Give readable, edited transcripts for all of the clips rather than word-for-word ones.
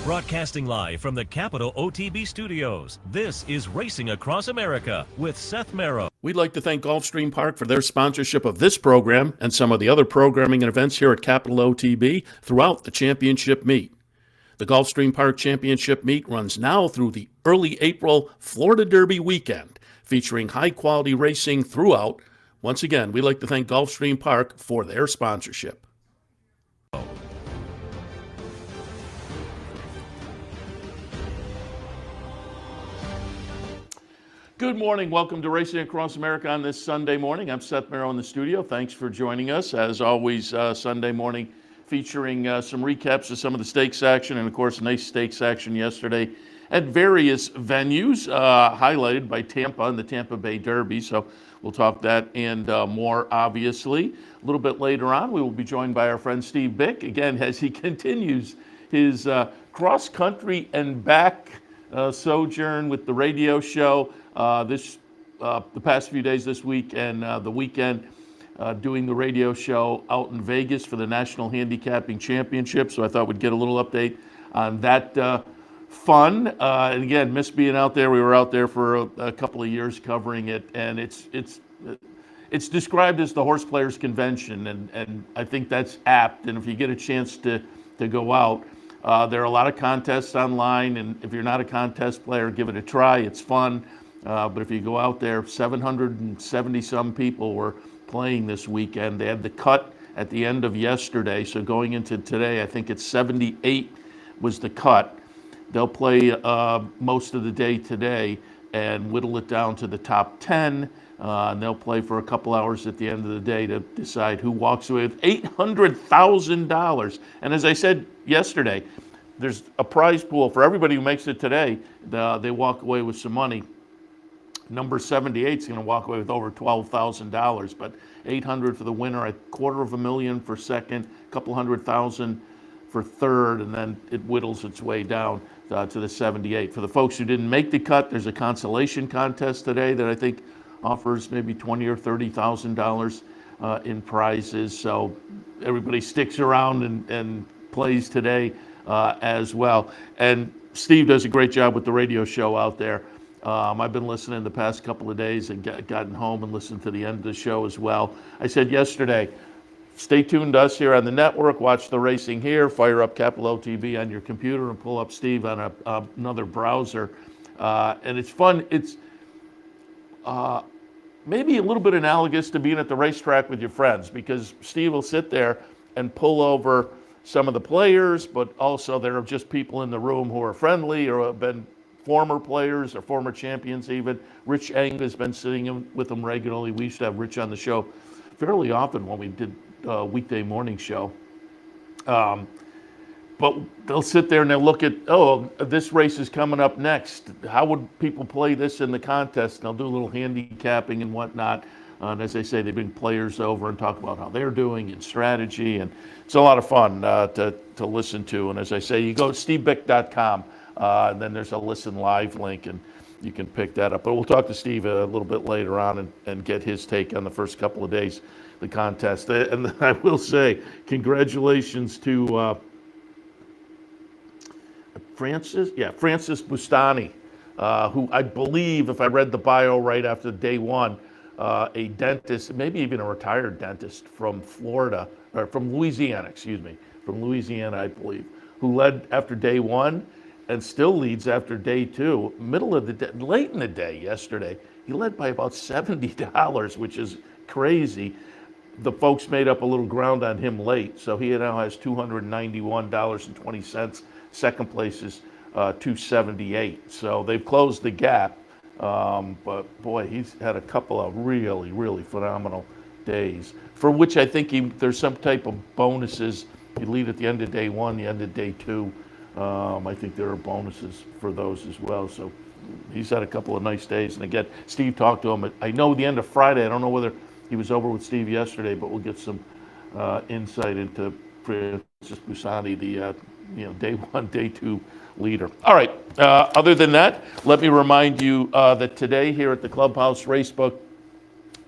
Broadcasting live from the Capital OTB studios, this is Racing Across America with Seth Merrow. We'd like to thank Gulfstream Park for their sponsorship of this program and some of the other programming and events here at Capital OTB throughout the championship meet. The Gulfstream Park Championship meet runs now through the early April Florida Derby weekend, featuring high-quality racing throughout. Once again, we'd like to thank Gulfstream Park for their sponsorship. Good morning. Welcome to Racing Across America on this Sunday morning. I'm Seth Merrow in the studio. Thanks for joining us. As always, Sunday morning featuring some recaps of some of the stakes action and, of course, nice stakes action yesterday at various venues, highlighted by Tampa and the Tampa Bay Derby. So we'll talk that and more, obviously. A little bit later on, we will be joined by our friend Steve Bick, again, as he continues his cross-country and back sojourn with the radio show. The past few days this week and the weekend doing the radio show out in Vegas for the National Handicapping Championship. So I thought we'd get a little update on that fun. And again, miss being out there. We were out there for a couple of years covering it, and it's described as the Horse Players Convention, and I think that's apt. And if you get a chance to go out, there are a lot of contests online, and if you're not a contest player, give it a try. It's fun. But if you go out there, 770 some people were playing this weekend. They had the cut at the end of yesterday, so going into today, I think it's 78 was the cut. They'll play most of the day today and whittle it down to the top 10, and they'll play for a couple hours at the end of the day to decide who walks away with $800,000. And as I said yesterday, there's a prize pool for everybody who makes it today. They walk away with some money. Number 78 is going to walk away with over $12,000, but $800 for the winner, $250,000 for second, $200,000 for third, and then it whittles its way down to the 78. For the folks who didn't make the cut, there's a consolation contest today that I think offers maybe $20,000 or $30,000 in prizes. So everybody sticks around and plays today as well. And Steve does a great job with the radio show out there. I've been listening the past couple of days and gotten home and listened to the end of the show as well. I said yesterday, stay tuned to us here on the network, watch the racing here, fire up Capital OTB on your computer and pull up Steve on another browser. And it's fun. It's maybe a little bit analogous to being at the racetrack with your friends, because Steve will sit there and pull over some of the players, but also there are just people in the room who are friendly or have been former players or former champions even. Rich Eng has been sitting with them regularly. We used to have Rich on the show fairly often when we did a weekday morning show. But they'll sit there and they'll look at, oh, this race is coming up next. How would people play this in the contest? And they'll do a little handicapping and whatnot. And as they say, they bring players over and talk about how they're doing and strategy. And it's a lot of fun to listen to. And as I say, you go to stevebick.com. And then there's a listen live link, and you can pick that up. But we'll talk to Steve a little bit later on and get his take on the first couple of days, the contest. And I will say, congratulations to Francis Bustani, who I believe, if I read the bio right after day one, a dentist, maybe even a retired dentist from Florida, or from Louisiana, I believe, who led after day one and still leads after day two. Middle of the day, late in the day yesterday, he led by about $70, which is crazy. The folks made up a little ground on him late, so he now has $291.20. Second place is $278. So they've closed the gap. But boy, he's had a couple of really, really phenomenal days, for which I think there's some type of bonuses. You lead at the end of day one, the end of day two. I think there are bonuses for those as well. So he's had a couple of nice days. And again, Steve talked to him. I know the end of Friday. I don't know whether he was over with Steve yesterday, but we'll get some insight into Francis Busani, the day one, day two leader. All right. Other than that, let me remind you that today here at the Clubhouse Racebook,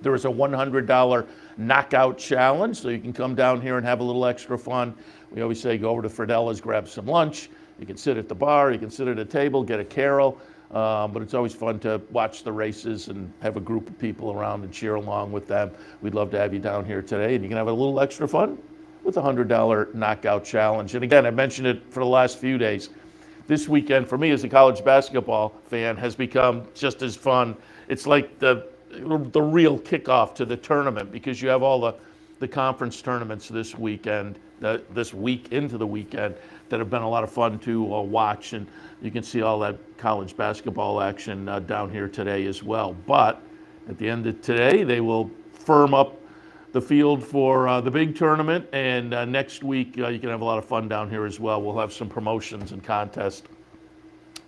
there is a $100 knockout challenge, so you can come down here and have a little extra fun. We always say go over to Fridella's, grab some lunch, You can sit at the bar, you can sit at a table, get a carol. But it's always fun to watch the races and have a group of people around and cheer along with them. We'd love to have you down here today, and you can have a little extra fun with a $100 knockout challenge. And again, I mentioned it for the last few days. This weekend, for me as a college basketball fan, has become just as fun. It's like the real kickoff to the tournament, because you have all the conference tournaments this weekend, this week into the weekend, that have been a lot of fun to watch. And you can see all that college basketball action down here today as well. But at the end of today, they will firm up the field for the big tournament. And next week, you can have a lot of fun down here as well. We'll have some promotions and contests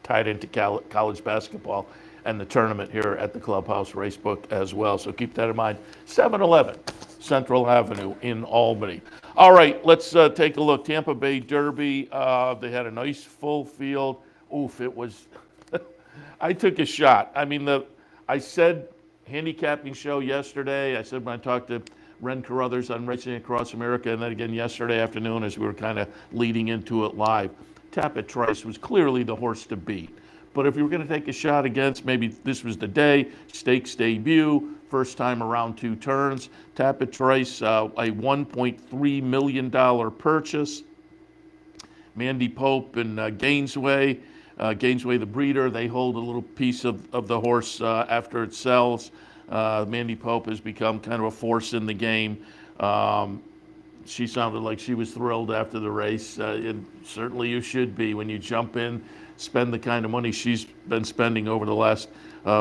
tied into college basketball and the tournament here at the Clubhouse Racebook as well. So keep that in mind. 711 Central Avenue in Albany. All right, let's take a look. Tampa Bay Derby. They had a nice full field. Oof, it was. I took a shot. I mean, I said handicapping show yesterday. I said when I talked to Ren Carruthers on Racing Across America, and then again yesterday afternoon as we were kind of leading into it live. Tapit Trice was clearly the horse to beat. But if you were going to take a shot against, maybe this was the day, stakes debut, first time around 2 turns. Tapit Trice, a $1.3 million purchase. Mandy Pope and Gainesway. Gainesway, the breeder, they hold a little piece of the horse after it sells. Mandy Pope has become kind of a force in the game. She sounded like she was thrilled after the race. And certainly you should be when you jump in, spend the kind of money she's been spending over the last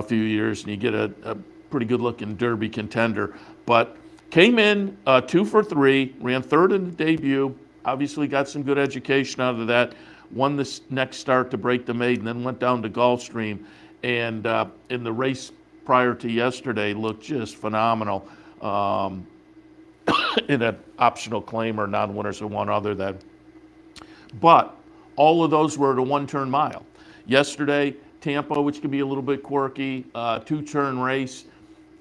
few years, and you get a pretty good-looking Derby contender. But came in 2 for 3, ran third in the debut, obviously got some good education out of that, won this next start to break the maiden, then went down to Gulfstream, and in the race prior to yesterday looked just phenomenal. In an optional claim or non-winners or one other than. But all of those were at a 1-turn mile. Yesterday, Tampa, which can be a little bit quirky, 2-turn race.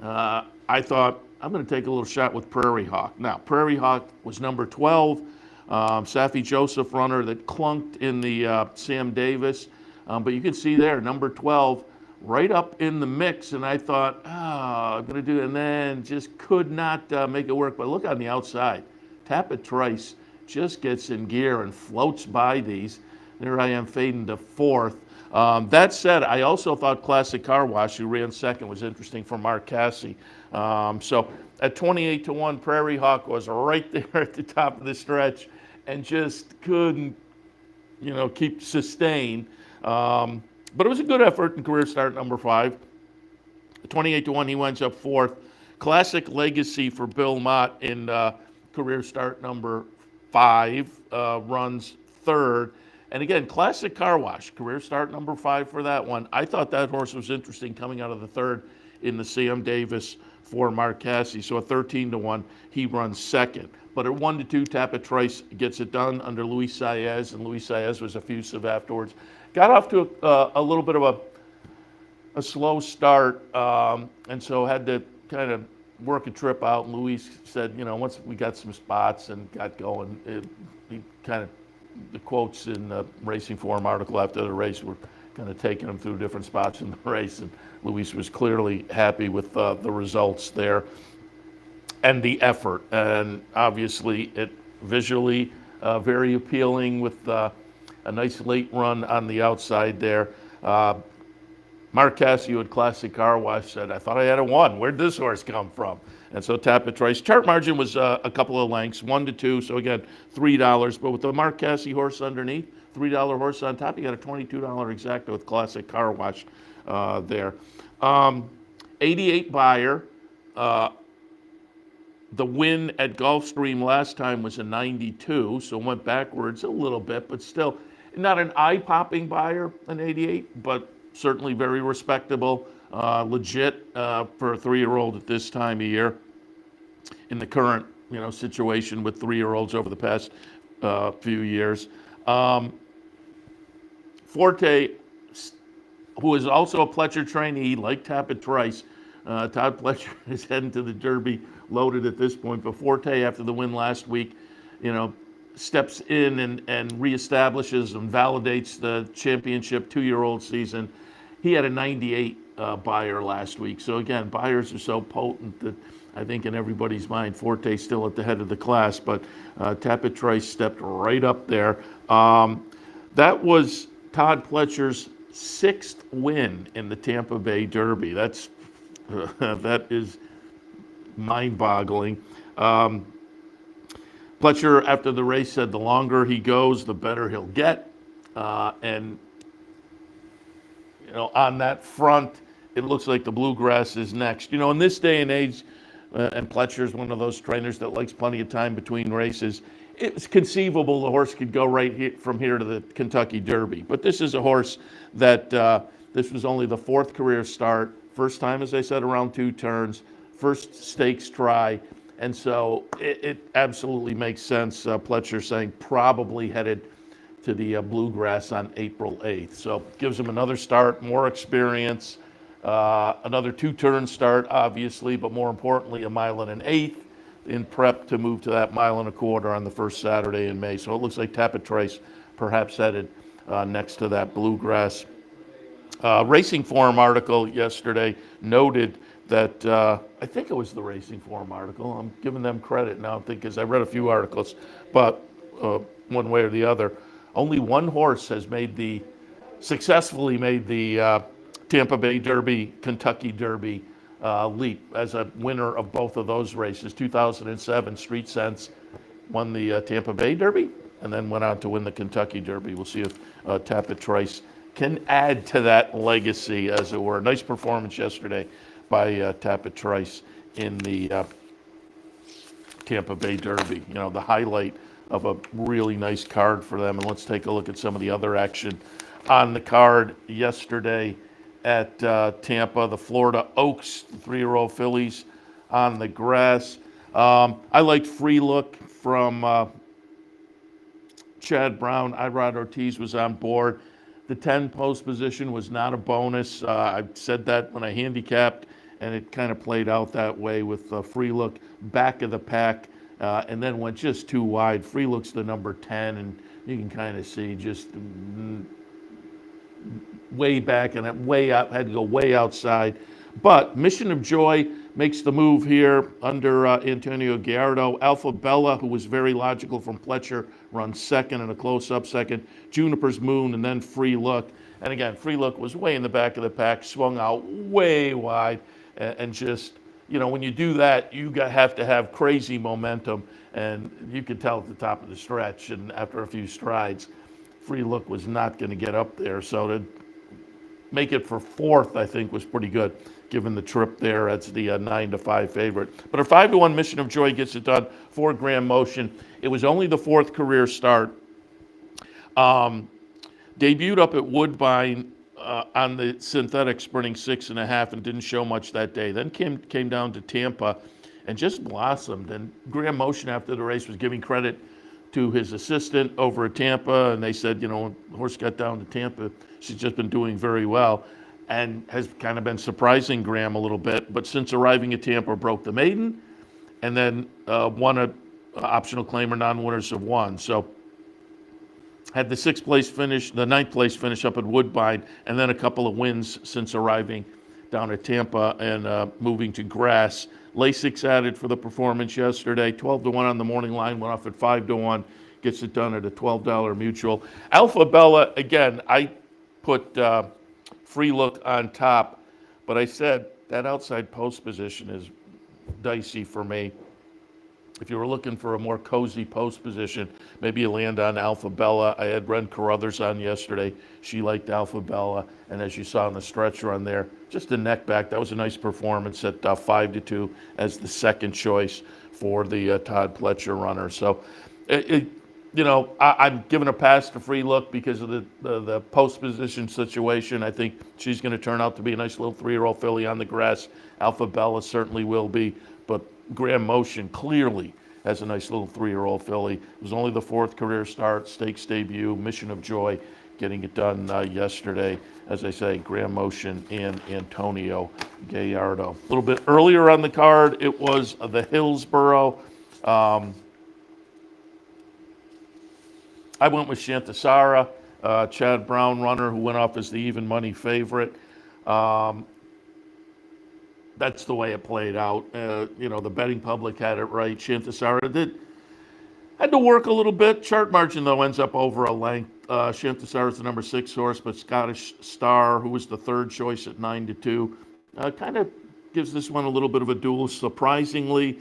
I thought, I'm going to take a little shot with Prairie Hawk. Now, Prairie Hawk was number 12. Safi Joseph runner that clunked in the Sam Davis. But you can see there, number 12, right up in the mix. And I thought, I'm going to do it. And then just could not make it work. But look on the outside. Tapit Trice just gets in gear and floats by these. There I am fading to 4th. That said, I also thought Classic Car Wash, who ran 2nd, was interesting for Mark Cassie. So at 28-1, Prairie Hawk was right there at the top of the stretch and just couldn't, keep sustain. But it was a good effort in career start number 5. 28-1, he winds up 4th. Classic Legacy for Bill Mott in career start number 5, runs 3rd. And again, Classic Car Wash, career start number 5 for that one. I thought that horse was interesting coming out of the 3rd in the Sam Davis for Mark Cassie. So at 13-1, he runs 2nd. But at 1-2, Tapit Trice gets it done under Luis Saez, and Luis Saez was effusive afterwards. Got off to a little bit of a slow start, and so had to kind of work a trip out. And Luis said, once we got some spots and got going, he kind of, the quotes in the Racing Forum article after the race were kind of taking him through different spots in the race. And Luis was clearly happy with the results there and the effort. And obviously, it visually very appealing with a nice late run on the outside there. Mark Cassio at Classic Car Wash said, I thought I had a 1. Where'd this horse come from? And so Tapit Trice. Chart margin was a couple of lengths, 1-2. So again, $3. But with the Mark Cassio horse underneath, $3 horse on top, you got a $22 exacta with Classic Car Wash there. 88 buyer. The win at Gulfstream last time was a 92, so went backwards a little bit, but still not an eye-popping buyer, an 88, but certainly very respectable, legit for a 3-year-old at this time of year in the current situation with 3-year-olds over the past few years. Forte, who is also a Pletcher trainee, like Tapit Trice. Todd Pletcher is heading to the Derby loaded at this point. But Forte, after the win last week, steps in and reestablishes and validates the championship 2-year-old season. He had a 98 buyer last week. So again, buyers are so potent that I think in everybody's mind, Forte's still at the head of the class, but Tapit Trice stepped right up there. That was Todd Pletcher's 6th win in the Tampa Bay Derby. That is mind-boggling. Pletcher, after the race, said the longer he goes, the better he'll get. And on that front, it looks like the Bluegrass is next. In this day and age, and Pletcher's one of those trainers that likes plenty of time between races, it's conceivable the horse could go from here to the Kentucky Derby. But this is a horse that this was only the 4th career start, first time, as I said, around 2 turns, first stakes try. And so it absolutely makes sense, Pletcher saying probably headed to the Bluegrass on April 8th. So gives him another start, more experience, another 2-turn start, obviously, but more importantly, a 1.125 in prep to move to that 1.25 on the first Saturday in May. So it looks like Tapit Trice perhaps headed next to that Bluegrass. Racing Forum article yesterday noted that, I think it was the Racing Forum article. I'm giving them credit now, because I read a few articles, but one way or the other, only one horse has successfully made the Tampa Bay Derby, Kentucky Derby leap as a winner of both of those races. 2007, Street Sense won the Tampa Bay Derby and then went on to win the Kentucky Derby. We'll see if Tapit Trice can add to that legacy, as it were. Nice performance yesterday by Tapit Trice in the Tampa Bay Derby. The highlight of a really nice card for them. And let's take a look at some of the other action on the card yesterday at Tampa. The Florida Oaks, the 3-year-old fillies on the grass. I liked Free Look from Chad Brown. Irod Ortiz was on board. The 10 post position was not a bonus. I said that when I handicapped, and it kind of played out that way with Free Look back of the pack, and then went just too wide. Free Look's the number 10, and you can kind of see just way back and way out, had to go way outside. But Mission of Joy makes the move here under Antonio Gallardo. Alpha Bella, who was very logical from Pletcher, runs second and a close-up second. Juniper's Moon, and then Free Look. And again, Free Look was way in the back of the pack, swung out way wide, and just, when you do that, you have to have crazy momentum. And you could tell at the top of the stretch, and after a few strides, Free Look was not going to get up there. So to make it for 4th, I think, was pretty good, given the trip there. That's the 9-5 favorite. But a 5-1 Mission of Joy gets it done for Graham Motion. It was only the 4th career start. Debuted up at Woodbine on the synthetic, sprinting 6.5, and didn't show much that day. Then came down to Tampa and just blossomed. And Graham Motion, after the race, was giving credit to his assistant over at Tampa, and they said, when the horse got down to Tampa, she's just been doing very well, and has kind of been surprising Graham a little bit. But since arriving at Tampa, broke the maiden, and then won a optional claimer. Non-winners have won. So had the 6th place finish, the 9th place finish up at Woodbine, and then a couple of wins since arriving down at Tampa and moving to grass. Lasix added for the performance yesterday. 12-1 on the morning line, went off at 5-1. Gets it done at a $12 mutual. Alpha Bella, again, I put Free Look on top, but I said that outside post position is dicey for me. If you were looking for a more cozy post position, maybe you land on Alpha Bella. I had Ren Carruthers on yesterday. She liked Alpha Bella. And as you saw in the stretch run there, just a neck back. That was a nice performance at 5-2 as the second choice for the Todd Pletcher runner. So, I'm giving a pass to Free Look because of the post position situation. I think she's going to turn out to be a nice little 3-year-old filly on the grass. Alpha Bella certainly will be. But Graham Motion clearly has a nice little 3-year-old filly. It was only the 4th career start, stakes debut, Mission of Joy, getting it done yesterday. As I say, Graham Motion and Antonio Gallardo. A little bit earlier on the card, it was the Hillsborough I went with Shantasara, Chad Brown runner, who went off as the even money favorite. That's the way it played out. The betting public had it right. Shantasara had to work a little bit. Chart margin, though, ends up over a length. Shantasara is the number 6 horse, but Scottish Star, who was the third choice at 9-2, kind of gives this one a little bit of a duel. Surprisingly,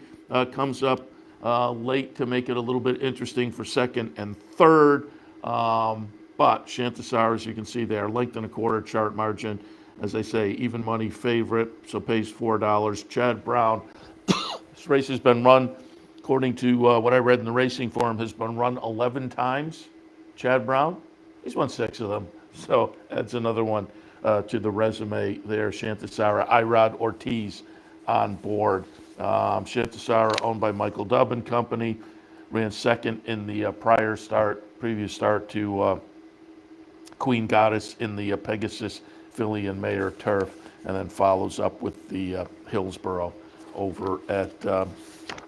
comes up late to make it a little bit interesting for second and third. But Shantasara, as you can see there, length and a quarter chart margin. As I say, even money favorite, so pays $4. Chad Brown, this race has been run, according to what I read in the racing forum, has been run 11 times. Chad Brown, he's won 6 of them. So that's another one to the resume there. Shantasara, Irod Ortiz on board. Shantasara, owned by Michael Dubb and Company, ran second in the previous start to Queen Goddess in the Pegasus Philly and Mayer turf, and then follows up with the Hillsborough over at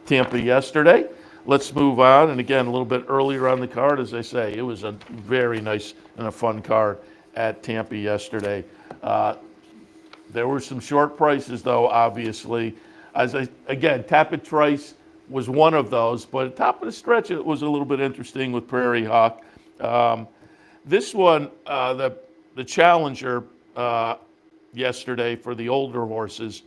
Tampa yesterday. Let's move on, and again, a little bit earlier on the card, as I say, it was a very nice and a fun card at Tampa yesterday. There were some short prices, though, obviously. Tapit Trice was one of those, but at top of the stretch, it was a little bit interesting with Prairie Hawk. This one, the challenger yesterday for the older horses,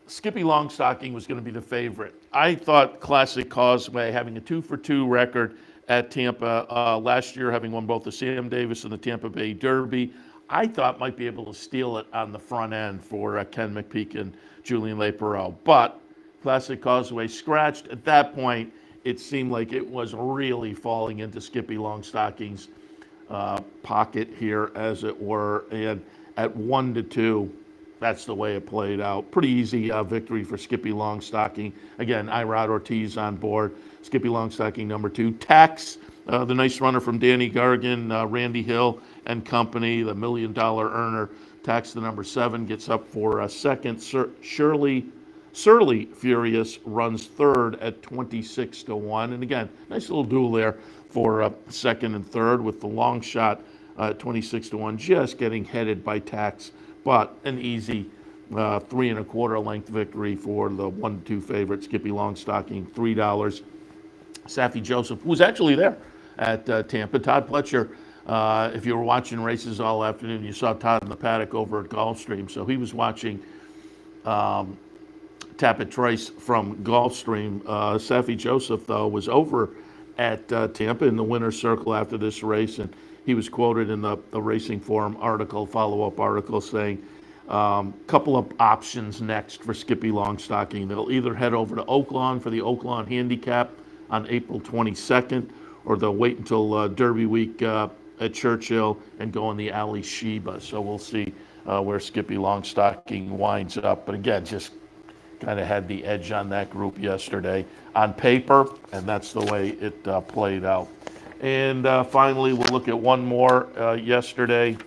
Skippy Longstocking was going to be the favorite. I thought Classic Causeway, having a 2-for-2 record at Tampa last year, having won both the Sam Davis and the Tampa Bay Derby, I thought might be able to steal it on the front end for Ken McPeak and Julian Leparoux. But Classic Causeway scratched. At that point, it seemed like it was really falling into Skippy Longstocking's pocket here, as it were. And at 1-2, that's the way it played out. Pretty easy victory for Skippy Longstocking. Again, Irod Ortiz on board. Skippy Longstocking number 2. Tax, the nice runner from Danny Gargan, Randy Hill and Company, the $1 million earner. Tax, the number 7, gets up for second. Surly Furious runs third at 26-1. And again, nice little duel there for second and third, with the long shot at 26-1, just getting headed by Tax. But an easy 3.25 length victory for the 1-2 favorite, Skippy Longstocking, $3. Saffie Joseph, who was actually there at Tampa. Todd Pletcher, if you were watching races all afternoon, you saw Todd in the paddock over at Gulfstream. So he was watching Tapit Trice from Gulfstream. Saffie Joseph, though, was over at Tampa in the winner's circle after this race, and he was quoted in the Racing Forum article, follow-up article, saying, couple of options next for Skippy Longstocking. They'll either head over to Oaklawn for the Oaklawn Handicap on April 22nd, or they'll wait until Derby week at Churchill and go on the Ali Sheba. So we'll see where Skippy Longstocking winds up. But again, just kind of had the edge on that group yesterday on paper, and that's the way it played out. And finally, we'll look at one more yesterday.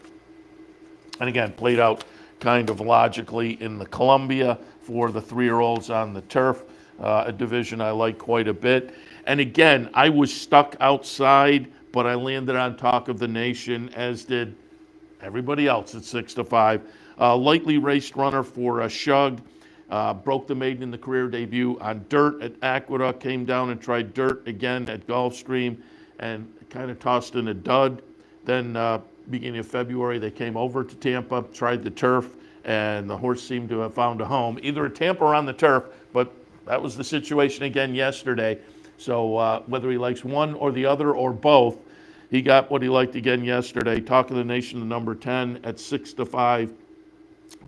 And again, played out kind of logically in the Columbia for the 3-year-olds on the turf, a division I like quite a bit. And again, I was stuck outside, but I landed on Talk of the Nation, as did everybody else at 6-5. Lightly raced runner for Shug. Broke the maiden in the career debut on dirt at Aqueduct, came down and tried dirt again at Gulfstream, and kind of tossed in a dud. Then beginning of February, they came over to Tampa, tried the turf, and the horse seemed to have found a home, either at Tampa or on the turf, but that was the situation again yesterday. So whether he likes one or the other or both, he got what he liked again yesterday. Talk of the Nation, the number 10 at 6-5.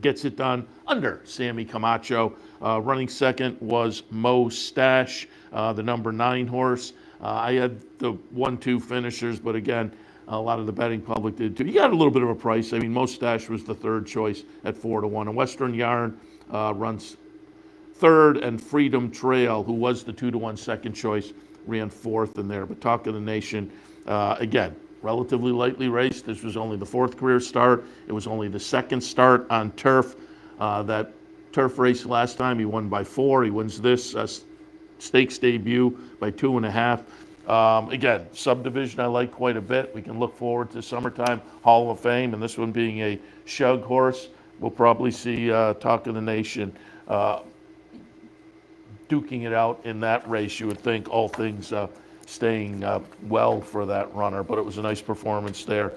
Gets it done under Sammy Camacho. Running second was Mo Stash, the number 9 horse. I had the 1-2 finishers, but again, a lot of the betting public did too. You got a little bit of a price. I mean, Mo Stash was the third choice at 4-1. And Western Yarn runs third, and Freedom Trail, who was the 2-1 second choice, ran fourth in there. But Talk of the Nation, again, relatively lightly raced. This was only the 4th career start. It was only the 2nd start on turf. That turf race last time, he won by 4. He wins this stakes debut by 2.5. Again, subdivision I like quite a bit. We can look forward to summertime Hall of Fame, and this one being a shug horse. We'll probably see Talk of the Nation duking it out in that race, you would think, all things staying well for that runner. But it was a nice performance there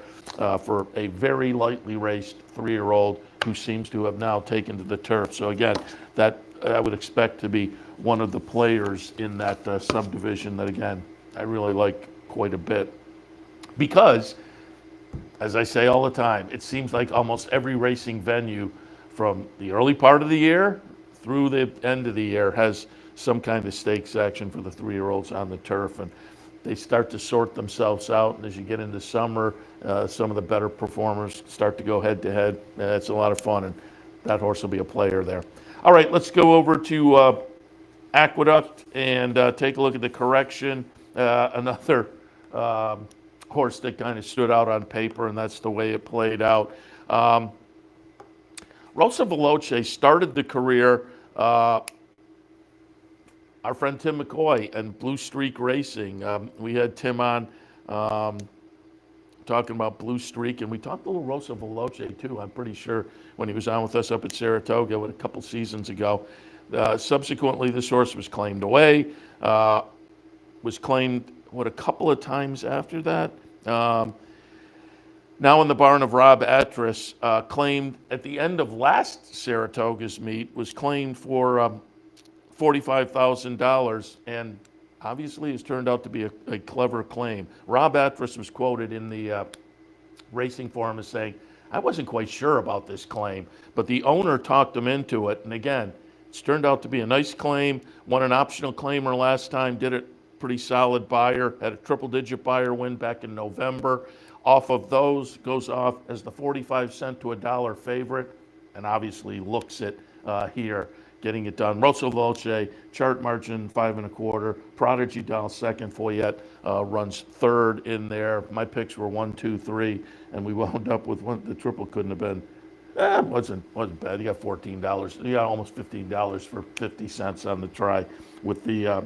for a very lightly raced 3-year-old who seems to have now taken to the turf. So again, that I would expect to be one of the players in that subdivision that, again, I really like quite a bit. Because, as I say all the time, it seems like almost every racing venue from the early part of the year through the end of the year has some kind of stakes action for the 3-year-olds on the turf, and they start to sort themselves out. And as you get into summer, some of the better performers start to go head to head. It's a lot of fun, and that horse will be a player there. All right, let's go over to Aqueduct and take a look at the correction. Another horse that kind of stood out on paper, and that's the way it played out. Rosa Veloce started the career, our friend Tim McCoy and Blue Streak Racing. We had Tim on talking about Blue Streak, and we talked a little Rosa Veloce too, I'm pretty sure, when he was on with us up at Saratoga a couple seasons ago. Subsequently, this horse was claimed away, was claimed, a couple of times after that? Now in the barn of Rob Atras, claimed at the end of last Saratoga's meet, was claimed for $45,000, and obviously has turned out to be a clever claim. Rob Atras was quoted in the Racing Forum as saying, I wasn't quite sure about this claim, but the owner talked him into it, and again, it's turned out to be a nice claim. Won an optional claimer last time, did it pretty solid buyer, had a triple-digit buyer win back in November. Off of those, goes off as the 45-cent to $1 favorite, and obviously looks it here, getting it done. Rosa Veloce, chart margin 5 1/4. Prodigy Doll second. Foyette runs third in there. My picks were 1, 2, 3, and we wound up with one. The triple couldn't have been. Wasn't bad. You got $14. You got almost $15 for 50 cents on the try with the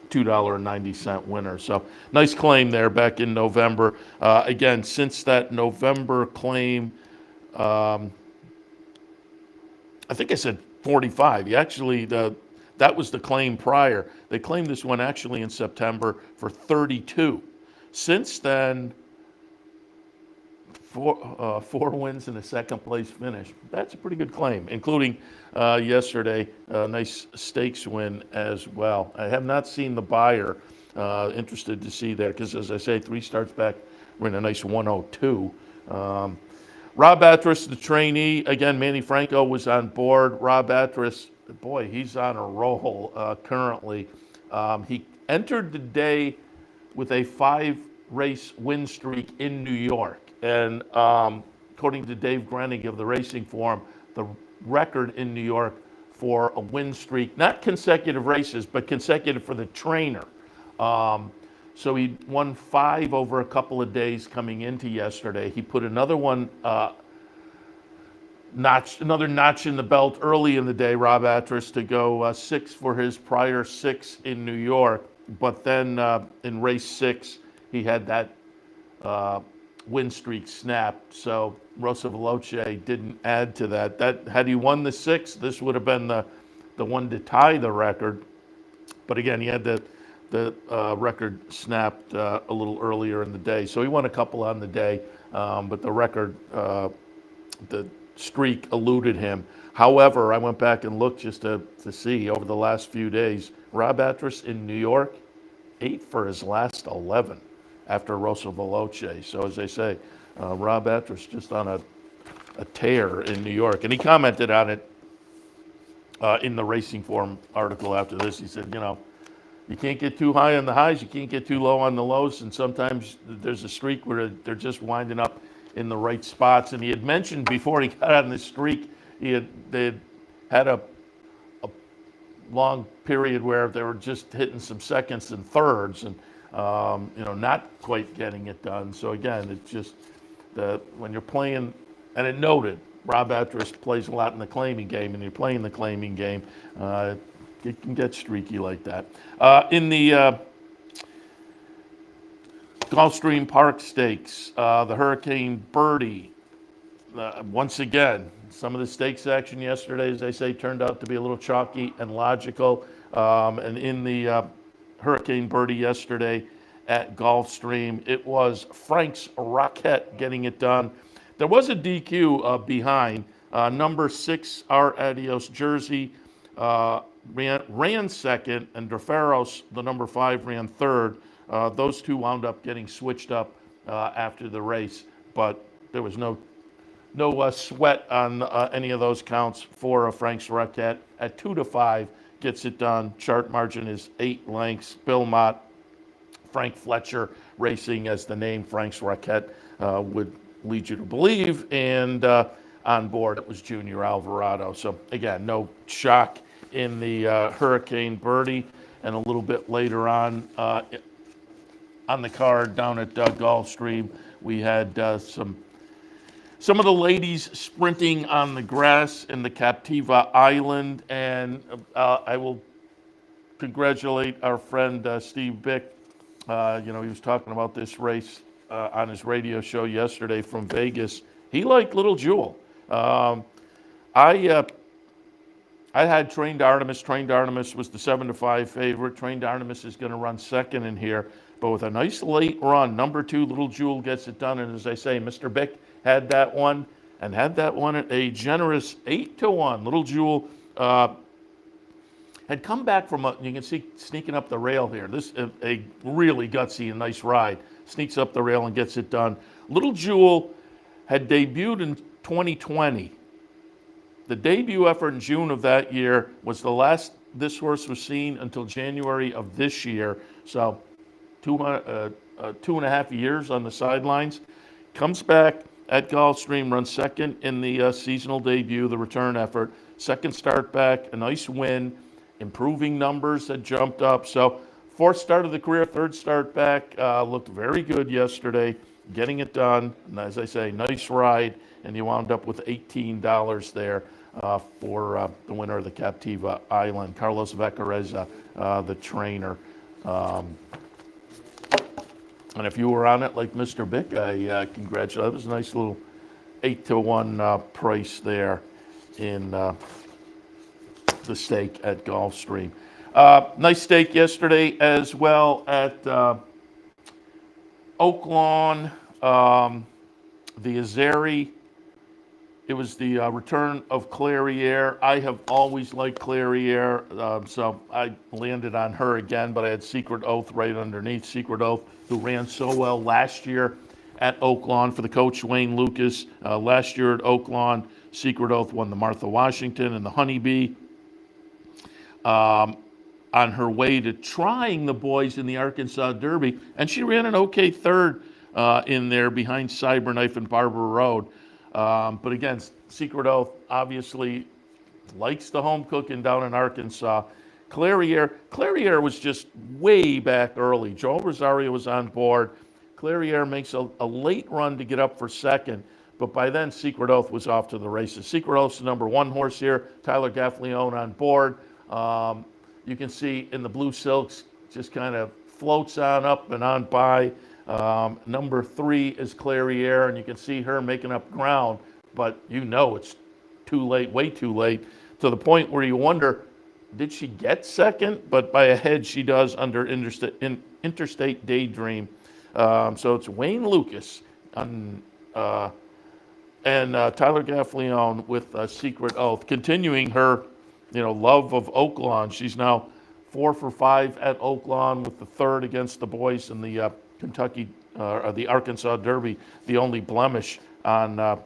$2.90 winner. So nice claim there back in November. Again, since that November claim, I think I said 45. That was the claim prior. They claimed this one actually in September for 32. Since then, four wins and a second place finish. That's a pretty good claim, including yesterday, a nice stakes win as well. I have not seen the buyer. Interested to see that because, as I say, 3 starts back, we're in a nice 102. Rob Atras, the trainee. Again, Manny Franco was on board. Rob Atras, boy, he's on a roll currently. He entered the day with a 5-race win streak in New York. And according to Dave Grenig of the Racing Forum, the record in New York for a win streak, not consecutive races, but consecutive for the trainer. So he won 5 over a couple of days coming into yesterday. He put another one, another notch in the belt early in the day, Rob Atras, to go 6 for his prior 6 in New York. But then in race 6, he had that win streak snapped. So Rosa Veloce didn't add to that. That had he won the 6, this would have been the one to tie the record. But again, he had the record snapped a little earlier in the day. So he won a couple on the day, but the record, the streak eluded him. However, I went back and looked just to see over the last few days, Rob Atras in New York, 8 for his last 11 after Rosa Veloce. So as they say, Rob Atras just on a tear in New York. And he commented on it in the Racing Forum article after this. He said, you can't get too high on the highs, you can't get too low on the lows, and sometimes there's a streak where they're just winding up in the right spots. And he had mentioned before he got on this streak, they had a long period where they were just hitting some seconds and thirds, and not quite getting it done. So again, it's just when you're playing, and it noted, Rob Atras plays a lot in the claiming game, and you're playing the claiming game, it can get streaky like that. In the Gulfstream Park Stakes, the Hurricane Birdie. Once again, some of the stakes action yesterday, as they say, turned out to be a little chalky and logical. And in the Hurricane Birdie yesterday at Gulfstream, it was Frank's Rocket getting it done. There was a DQ behind. Number 6, Our Adios Jersey, ran second, and DeFaros, the number 5, ran third. Those two wound up getting switched up after the race, but there was no sweat on any of those counts for Frank's Rocket. At 2-5, gets it done. Chart margin is 8 lengths. Bill Mott, Frank Fletcher Racing, as the name Frank's Rocket would lead you to believe, and on board it was Junior Alvarado. So again, no shock in the Hurricane Birdie. And a little bit later on the card down at Gulfstream, we had some of the ladies sprinting on the grass in the Captiva Island, and I will congratulate our friend Steve Bick. He was talking about this race on his radio show yesterday from Vegas. He liked Little Jewel. I had Trained Artemis. Trained Artemis was the 7-5 favorite. Trained Artemis is going to run second in here, but with a nice late run, number 2, Little Jewel gets it done. And as I say, Mr. Bick had that one at a generous 8-1. Little Jewel had come back from you can see sneaking up the rail here. This a really gutsy and nice ride. Sneaks up the rail and gets it done. Little Jewel had debuted in 2020. The debut effort in June of that year was the last this horse was seen until January of this year. So 2.5 years on the sidelines. Comes back at Gulfstream, runs second in the seasonal debut, the return effort. Second start back, a nice win, improving numbers that jumped up. So 4th start of the career, 3rd start back, looked very good yesterday, getting it done. And as I say, nice ride, and you wound up with $18 there for the winner of the Captiva Island, Carlos Vacareza, the trainer. And if you were on it like Mr. Bick, I congratulate. It was a nice little 8-1 price there in the stake at Gulfstream. Nice stake yesterday as well at Oaklawn, the Azeri. It was the return of Clairiere. I have always liked Clairiere, so I landed on her again, but I had Secret Oath right underneath. Secret Oath, who ran so well last year at Oaklawn for the coach Wayne Lucas. Last year at Oaklawn, Secret Oath won the Martha Washington and the Honeybee. On her way to trying the boys in the Arkansas Derby, and she ran an okay third in there behind Cyberknife and Barbara Road. But again, Secret Oath obviously likes the home cooking down in Arkansas. Clairiere was just way back early. Joel Rosario was on board. Clairiere makes a late run to get up for second, but by then Secret Oath was off to the races. Secret Oath's the number 1 horse here. Tyler Gaffalione on board. You can see in the blue silks, just kind of floats on up and on by. Number 3 is Clairiere, and you can see her making up ground, but it's too late, way too late, to the point where you wonder, did she get second? But by a head she does under Interstate Daydream. So it's Wayne Lucas and Tyler Gaffalione with Secret Oath, continuing her love of Oaklawn. She's now 4 for 5 at Oaklawn with the 3rd against the boys in the the Arkansas Derby, the only blemish on her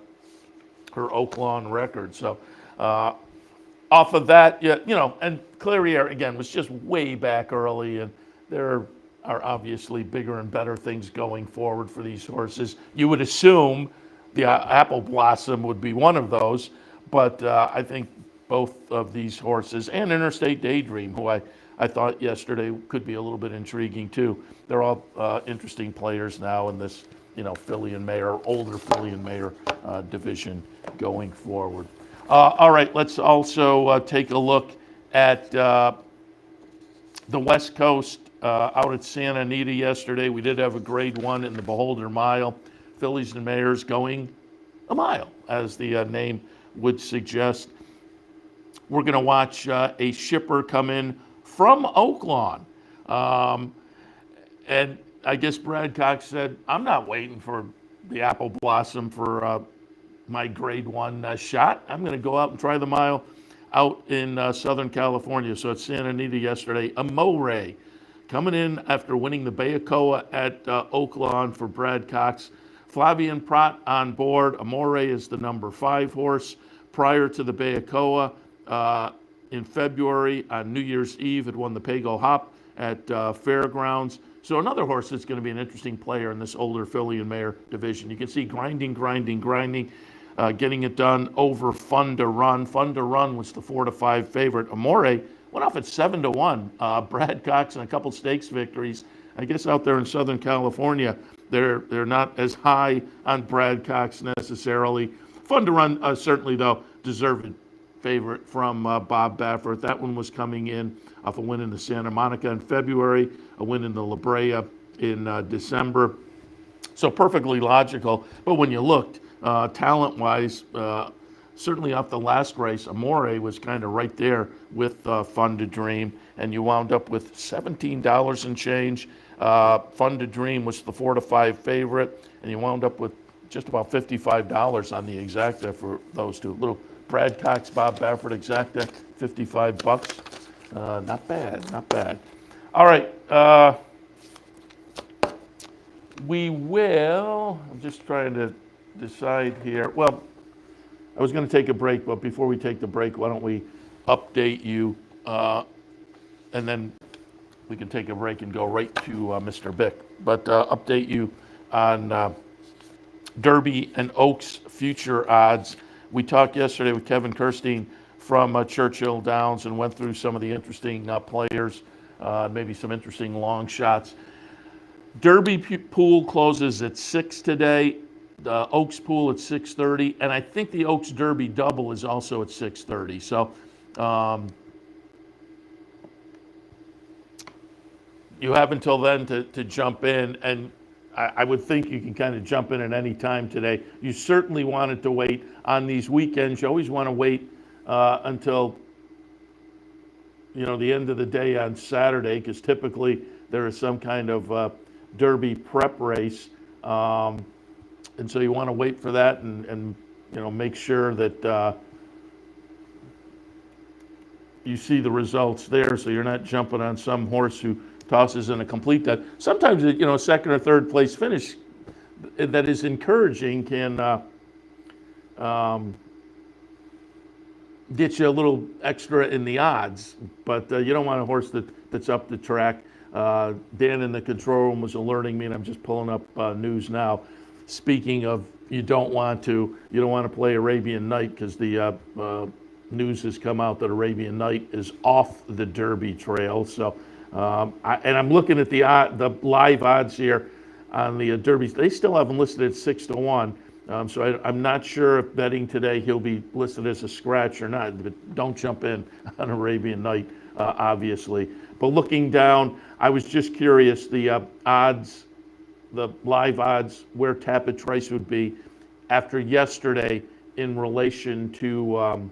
Oaklawn record. So off of that, and Clairiere, again, was just way back early, and there are obviously bigger and better things going forward for these horses. You would assume the Apple Blossom would be one of those, but I think both of these horses, and Interstate Daydream, who I thought yesterday could be a little bit intriguing too. They're all interesting players now in this, filly and mare, older filly and mare division going forward. All right, let's also take a look at the West Coast out at Santa Anita yesterday. We did have a grade 1 in the Beholder Mile. Fillies and Mares going a mile, as the name would suggest. We're going to watch a shipper come in from Oaklawn. And I guess Brad Cox said, I'm not waiting for the apple blossom for my grade 1 shot. I'm going to go out and try the mile out in Southern California. So at Santa Anita yesterday, a Moray coming in after winning the Bayacoa at Oaklawn for Brad Cox. Flavian Prat on board. Amore is the number 5 horse. Prior to the Bayacoa, in February on New Year's Eve, had won the Pago Hop at Fairgrounds. So another horse that's going to be an interesting player in this older filly and mare division. You can see grinding, getting it done over Fun to Run. Fun to Run was the 4-5 favorite. Amore went off at 7-1. Brad Cox and a couple stakes victories. I guess out there in Southern California, they're not as high on Brad Cox necessarily. Fun to Run, certainly though, deserved favorite from Bob Baffert. That one was coming in off a win in the Santa Monica in February, a win in the La Brea in December. So perfectly logical. But when you looked, talent-wise, certainly off the last race, Amore was kind of right there with Fun to Dream, and you wound up with $17 and change. Fun to Dream was the 4-5 favorite, and you wound up with just about $55 on the exacta for those two. Little Brad Cox, Bob Baffert exacta, $55. Not bad, not bad. All right, we will, I'm just trying to decide here. Well, I was going to take a break, but before we take the break, why don't we update you, and then we can take a break and go right to Mr. Bick. But update you on Derby and Oaks future odds. We talked yesterday with Kevin Kirstein from Churchill Downs and went through some of the interesting players, maybe some interesting long shots. Derby pool closes at 6 today. The Oaks pool at 6:30, and I think the Oaks Derby double is also at 6:30. So you have until then to jump in, and I would think you can kind of jump in at any time today. You certainly wanted to wait on these weekends. You always want to wait until the end of the day on Saturday, because typically there is some kind of Derby prep race, and so you want to wait for that and make sure that you see the results there, so you're not jumping on some horse who tosses in a complete that. Sometimes a second or third place finish that is encouraging can get you a little extra in the odds, but you don't want a horse that's up the track. Dan in the control room was alerting me, and I'm just pulling up news now. Speaking of, you don't want to play Arabian Night, because the news has come out that Arabian Night is off the Derby trail. So, I'm looking at the live odds here on the Derby. They still have him listed at 6-1. So I'm not sure if betting today he'll be listed as a scratch or not. But don't jump in on Arabian Night, obviously. But looking down, I was just curious, the odds, the live odds, where Tapit Trice would be after yesterday in relation to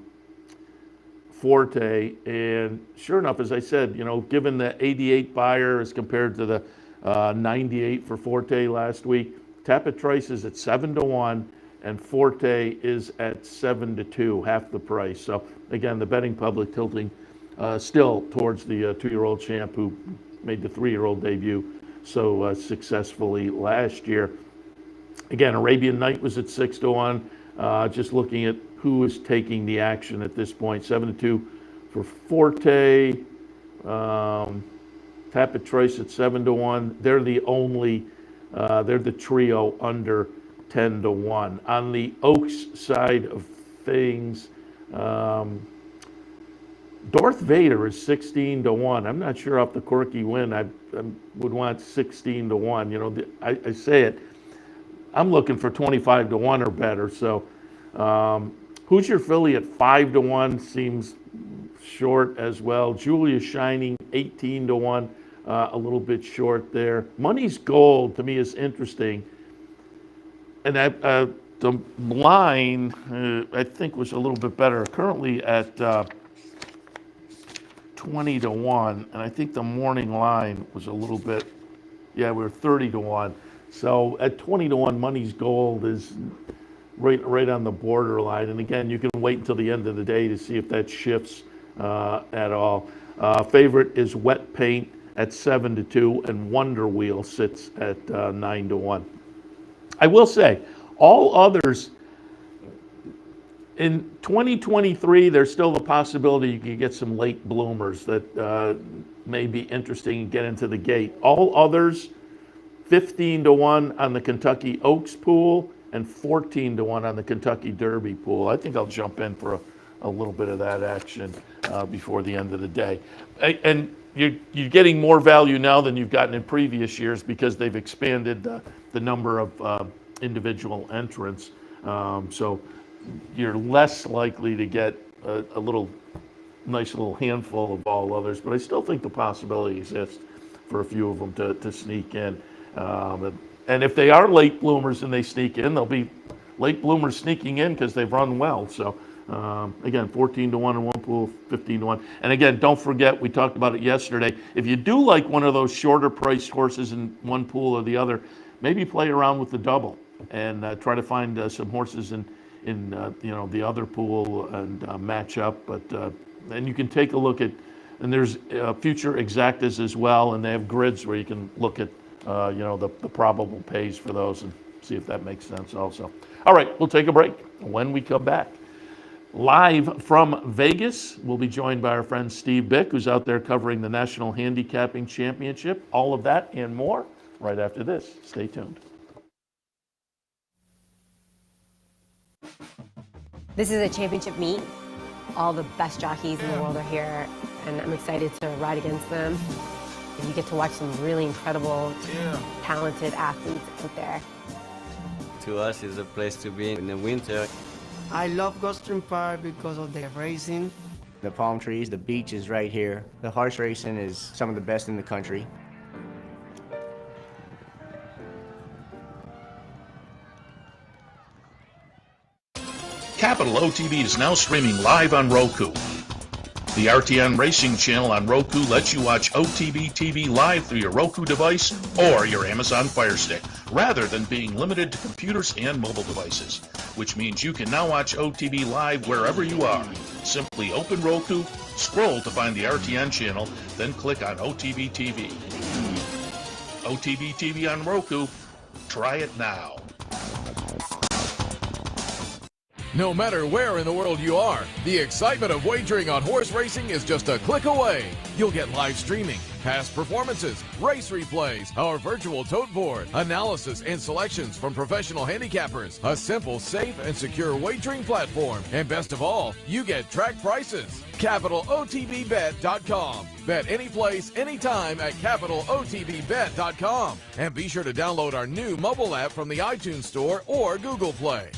Forte. And sure enough, as I said, given the 88 buyer as compared to the 98 for Forte last week, Tapit Trice is at 7-1, and Forte is at 7-2, half the price. So again, the betting public tilting still towards the 2-year-old champ who made the 3-year-old debut so successfully last year. Again, Arabian Night was at 6-1. Just looking at who is taking the action at this point, 7-2 for Forte. Tapit Trice at 7-1. They're the only. They're the trio under 10-1. On the Oaks side of things, Darth Vader is 16-1. I'm not sure off the quirky win. I would want 16-1. I say it. I'm looking for 25-1 or better. So, who's your filly at 5-1 seems short as well. Julia Shining 18-1 a little bit short there. Money's Gold, to me, is interesting. And the line, I think, was a little bit better. Currently at 20 to 1, and I think the morning line was a little bit, yeah, we were 30 to 1. So at 20 to 1, Money's Gold is right on the borderline. And again, you can wait until the end of the day to see if that shifts at all. Favorite is Wet Paint at 7 to 2, and Wonder Wheel sits at 9 to 1. I will say, all others in 2023, there's still the possibility you can get some late bloomers that may be interesting and get into the gate. All others, 15 to 1 on the Kentucky Oaks pool and 14 to 1 on the Kentucky Derby pool. I think I'll jump in for a little bit of that action before the end of the day. And you're getting more value now than you've gotten in previous years because they've expanded the number of individual entrants. So you're less likely to get a nice little handful of all others, but I still think the possibility exists for a few of them to sneak in. And if they are late bloomers and they sneak in, they'll be late bloomers sneaking in because they've run well. So again, 14 to 1 in one pool, 15 to 1. And again, don't forget, we talked about it yesterday. If you do like one of those shorter priced horses in one pool or the other, maybe play around with the double and try to find some horses in the other pool and match up. But then you can take a look at, and there's future exactas as well, and they have grids where you can look at the probable pays for those and see if that makes sense also. All right, we'll take a break. When we come back, live from Vegas, we'll be joined by our friend Steve Bick, who's out there covering the National Handicapping Championship. All of that and more right after this. Stay tuned. This is a championship meet. All the best jockeys in the world are here, and I'm excited to ride against them. You get to watch some really incredible, talented athletes out there. To us, it's a place to be in the winter. I love Gulfstream Park because of the racing. The palm trees, the beach is right here. The horse racing is some of the best in the country. Capital OTB is now streaming live on Roku. The RTN Racing channel on Roku lets you watch OTB TV live through your Roku device or your Amazon Fire Stick, rather than being limited to computers and mobile devices, which means you can now watch OTB live wherever you are. Simply open Roku, scroll to find the RTN channel, then click on OTB TV. OTB TV on Roku. Try it now. No matter where in the world you are, the excitement of wagering on horse racing is just a click away. You'll get live streaming, past performances, race replays, our virtual tote board, analysis and selections from professional handicappers, a simple, safe, and secure wagering platform, and best of all, you get track prices. CapitalOTBBet.com. Bet any place, anytime at CapitalOTBBet.com. And be sure to download our new mobile app from the iTunes Store or Google Play.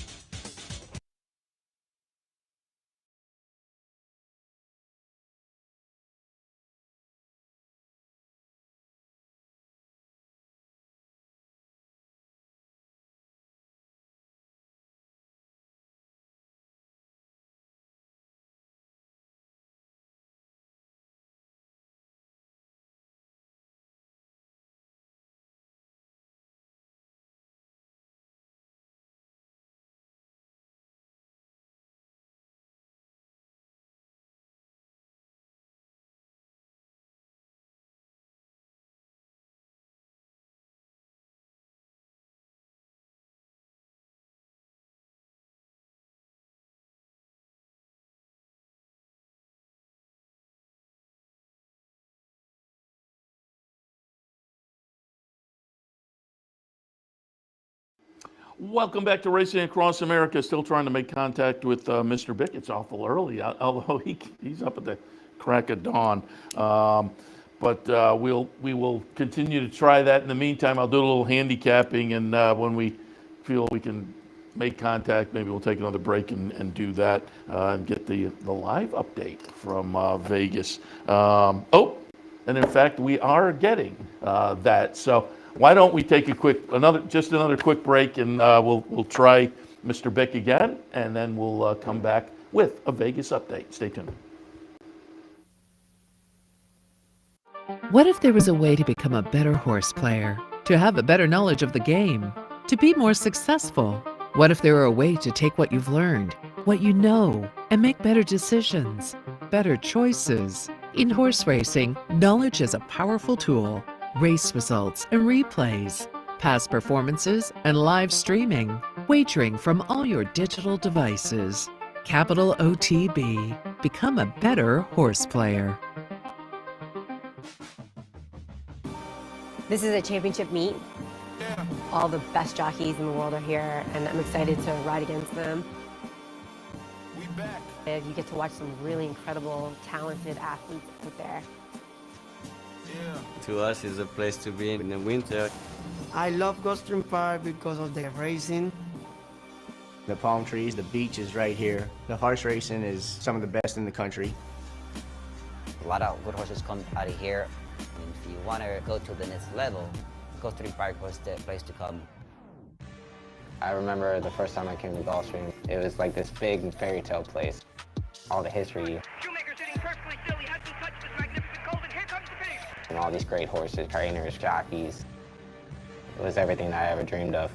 Welcome back to Racing Across America. Still trying to make contact with Mr. Bick. It's awful early, although he's up at the crack of dawn. But we will continue to try that. In the meantime, I'll do a little handicapping, and when we feel we can make contact, maybe we'll take another break and do that and get the live update from Vegas. And in fact, we are getting that. So why don't we take just another quick break, and we'll try Mr. Bick again, and then we'll come back with a Vegas update. Stay tuned. What if there was a way to become a better horse player, to have a better knowledge of the game, to be more successful? What if there were a way to take what you've learned, what you know, and make better decisions, better choices? In horse racing, knowledge is a powerful tool. Race results and replays, past performances and live streaming, wagering from all your digital devices. Capital OTB. Become a better horse player. This is a championship meet. All the best jockeys in the world are here, and I'm excited to ride against them. We back. You get to watch some really incredible, talented athletes out there. To us, it's a place to be in the winter. I love Gulfstream 5 because of the racing. The palm trees, the beach is right here. The horse racing is some of the best in the country. A lot of good horses come out of here. And if you want to go to the next level, Gulfstream Park was the place to come. I remember the first time I came to Gulfstream, it was like this big fairy tale place. All the history. And all these great horses, trainers, jockeys. It was everything I ever dreamed of.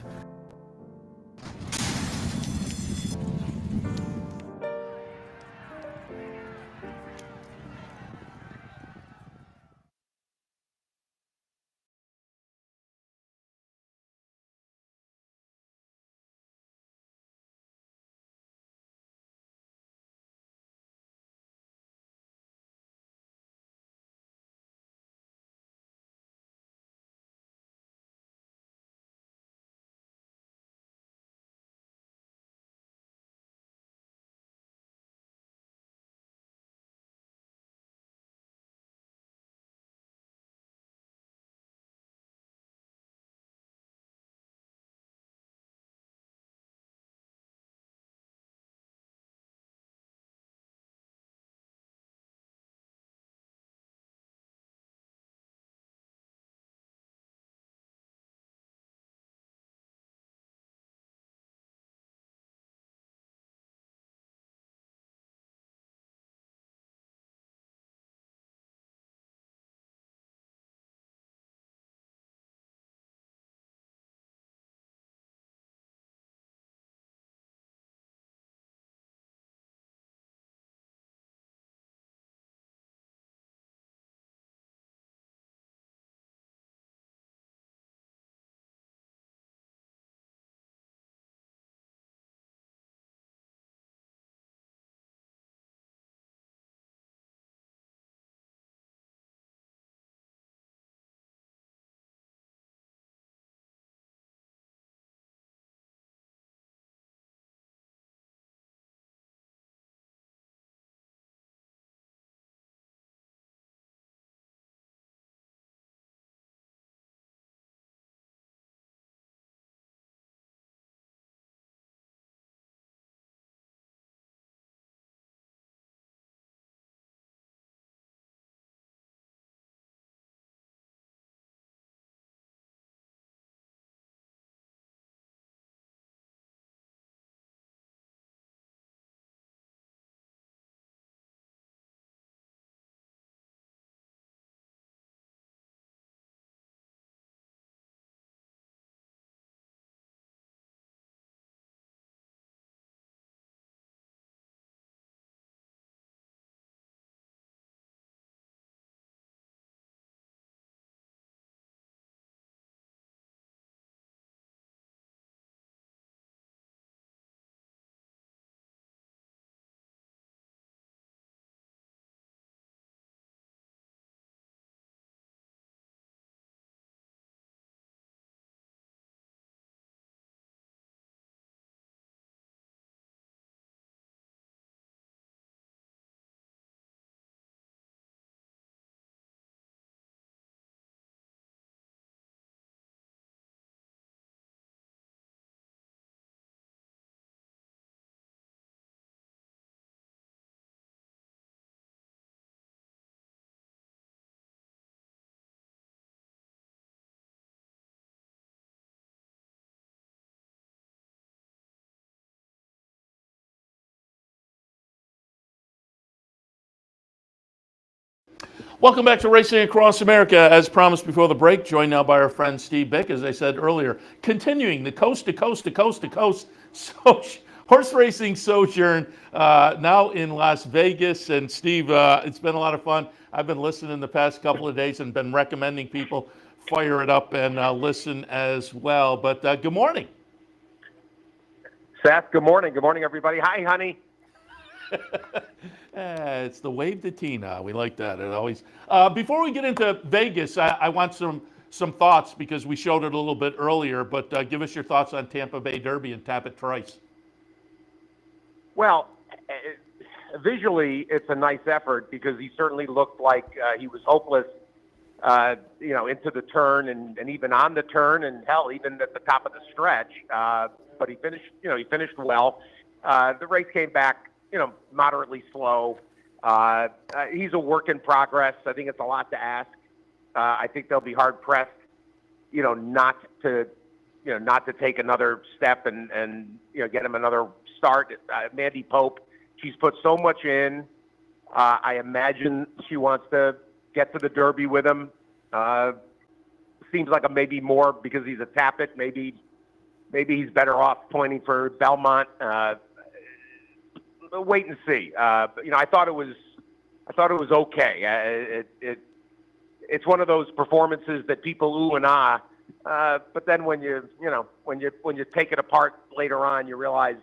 Welcome back to Racing Across America. As promised before the break, joined now by our friend Steve Bick, as I said earlier, continuing the coast to coast to coast to coast horse racing sojourn now in Las Vegas. And Steve, it's been a lot of fun. I've been listening the past couple of days and been recommending people fire it up and listen as well. But good morning. Seth, good morning. Good morning, everybody. Hi, honey. It's the wave to Tina. We like that. It always. Before we get into Vegas, I want some thoughts because we showed it a little bit earlier. But give us your thoughts on Tampa Bay Derby and Tapit Trice. Well, visually, it's a nice effort because he certainly looked like he was hopeless, into the turn and even on the turn and hell, even at the top of the stretch. But he finished well. The race came back, moderately slow. He's a work in progress. I think it's a lot to ask. I think they'll be hard pressed, not to take another step and get him another start. Mandy Pope, she's put so much in. I imagine she wants to get to the Derby with him. Seems like maybe more because he's a Tapit. Maybe he's better off pointing for Belmont. Wait and see. I thought it was okay. It's one of those performances that people ooh and ah. But then when you take it apart later on, you realize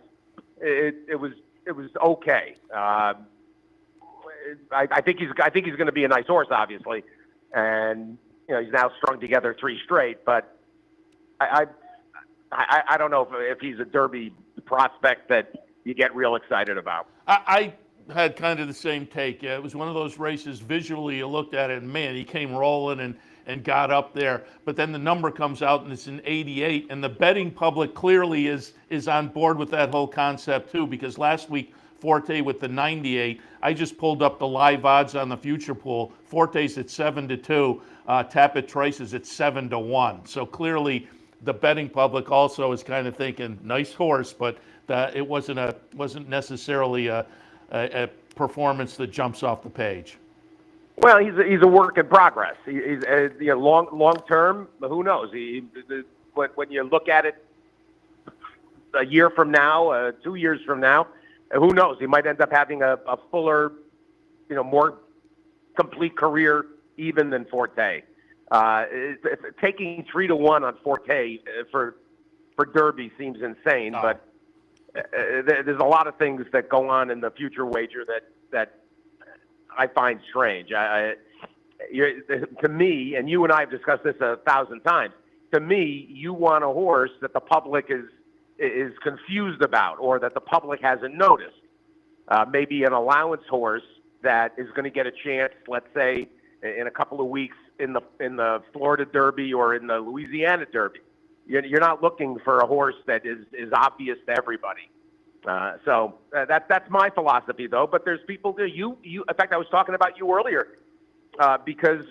it was okay. I think he's going to be a nice horse, obviously, and he's now strung together 3 straight. But I don't know if he's a Derby prospect that you get real excited about. I had kind of the same take. It was one of those races, visually you looked at it and man, he came rolling and got up there. But then the number comes out and it's an 88, and the betting public clearly is on board with that whole concept too, because last week Forte with the 98, I just pulled up the live odds on the future pool. Forte's at 7-2, Tapit Trice is at 7-1. So clearly the betting public also is kind of thinking nice horse, but it wasn't necessarily a performance that jumps off the page. Well, he's a work in progress. He's long term. Who knows? When you look at it a year from now, 2 years from now, who knows? He might end up having a fuller, more complete career even than Forte. Taking 3-1 on Forte for Derby seems insane, but there's a lot of things that go on in the future wager that I find strange. To me, and you and I have discussed this 1,000 times, to me, you want a horse that the public is confused about or that the public hasn't noticed. Maybe an allowance horse that is going to get a chance, let's say, in a couple of weeks in the Florida Derby or in the Louisiana Derby. You're not looking for a horse that is obvious to everybody. So that's my philosophy, though. But there's people there. You. In fact, I was talking about you earlier because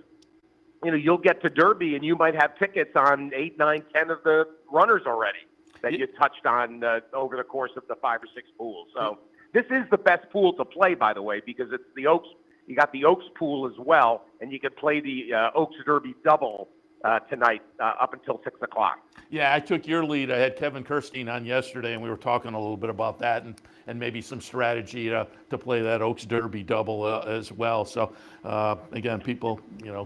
you'll get to Derby and you might have tickets on 8, 9, 10 of the runners already that you touched on over the course of the 5 or 6 pools. So this is the best pool to play, by the way, because it's the Oaks. You got the Oaks pool as well, and you can play the Oaks Derby double tonight up until 6 o'clock. Yeah, I took your lead. I had Kevin Kirstein on yesterday, and we were talking a little bit about that and maybe some strategy to play that Oaks Derby double as well. So, again, people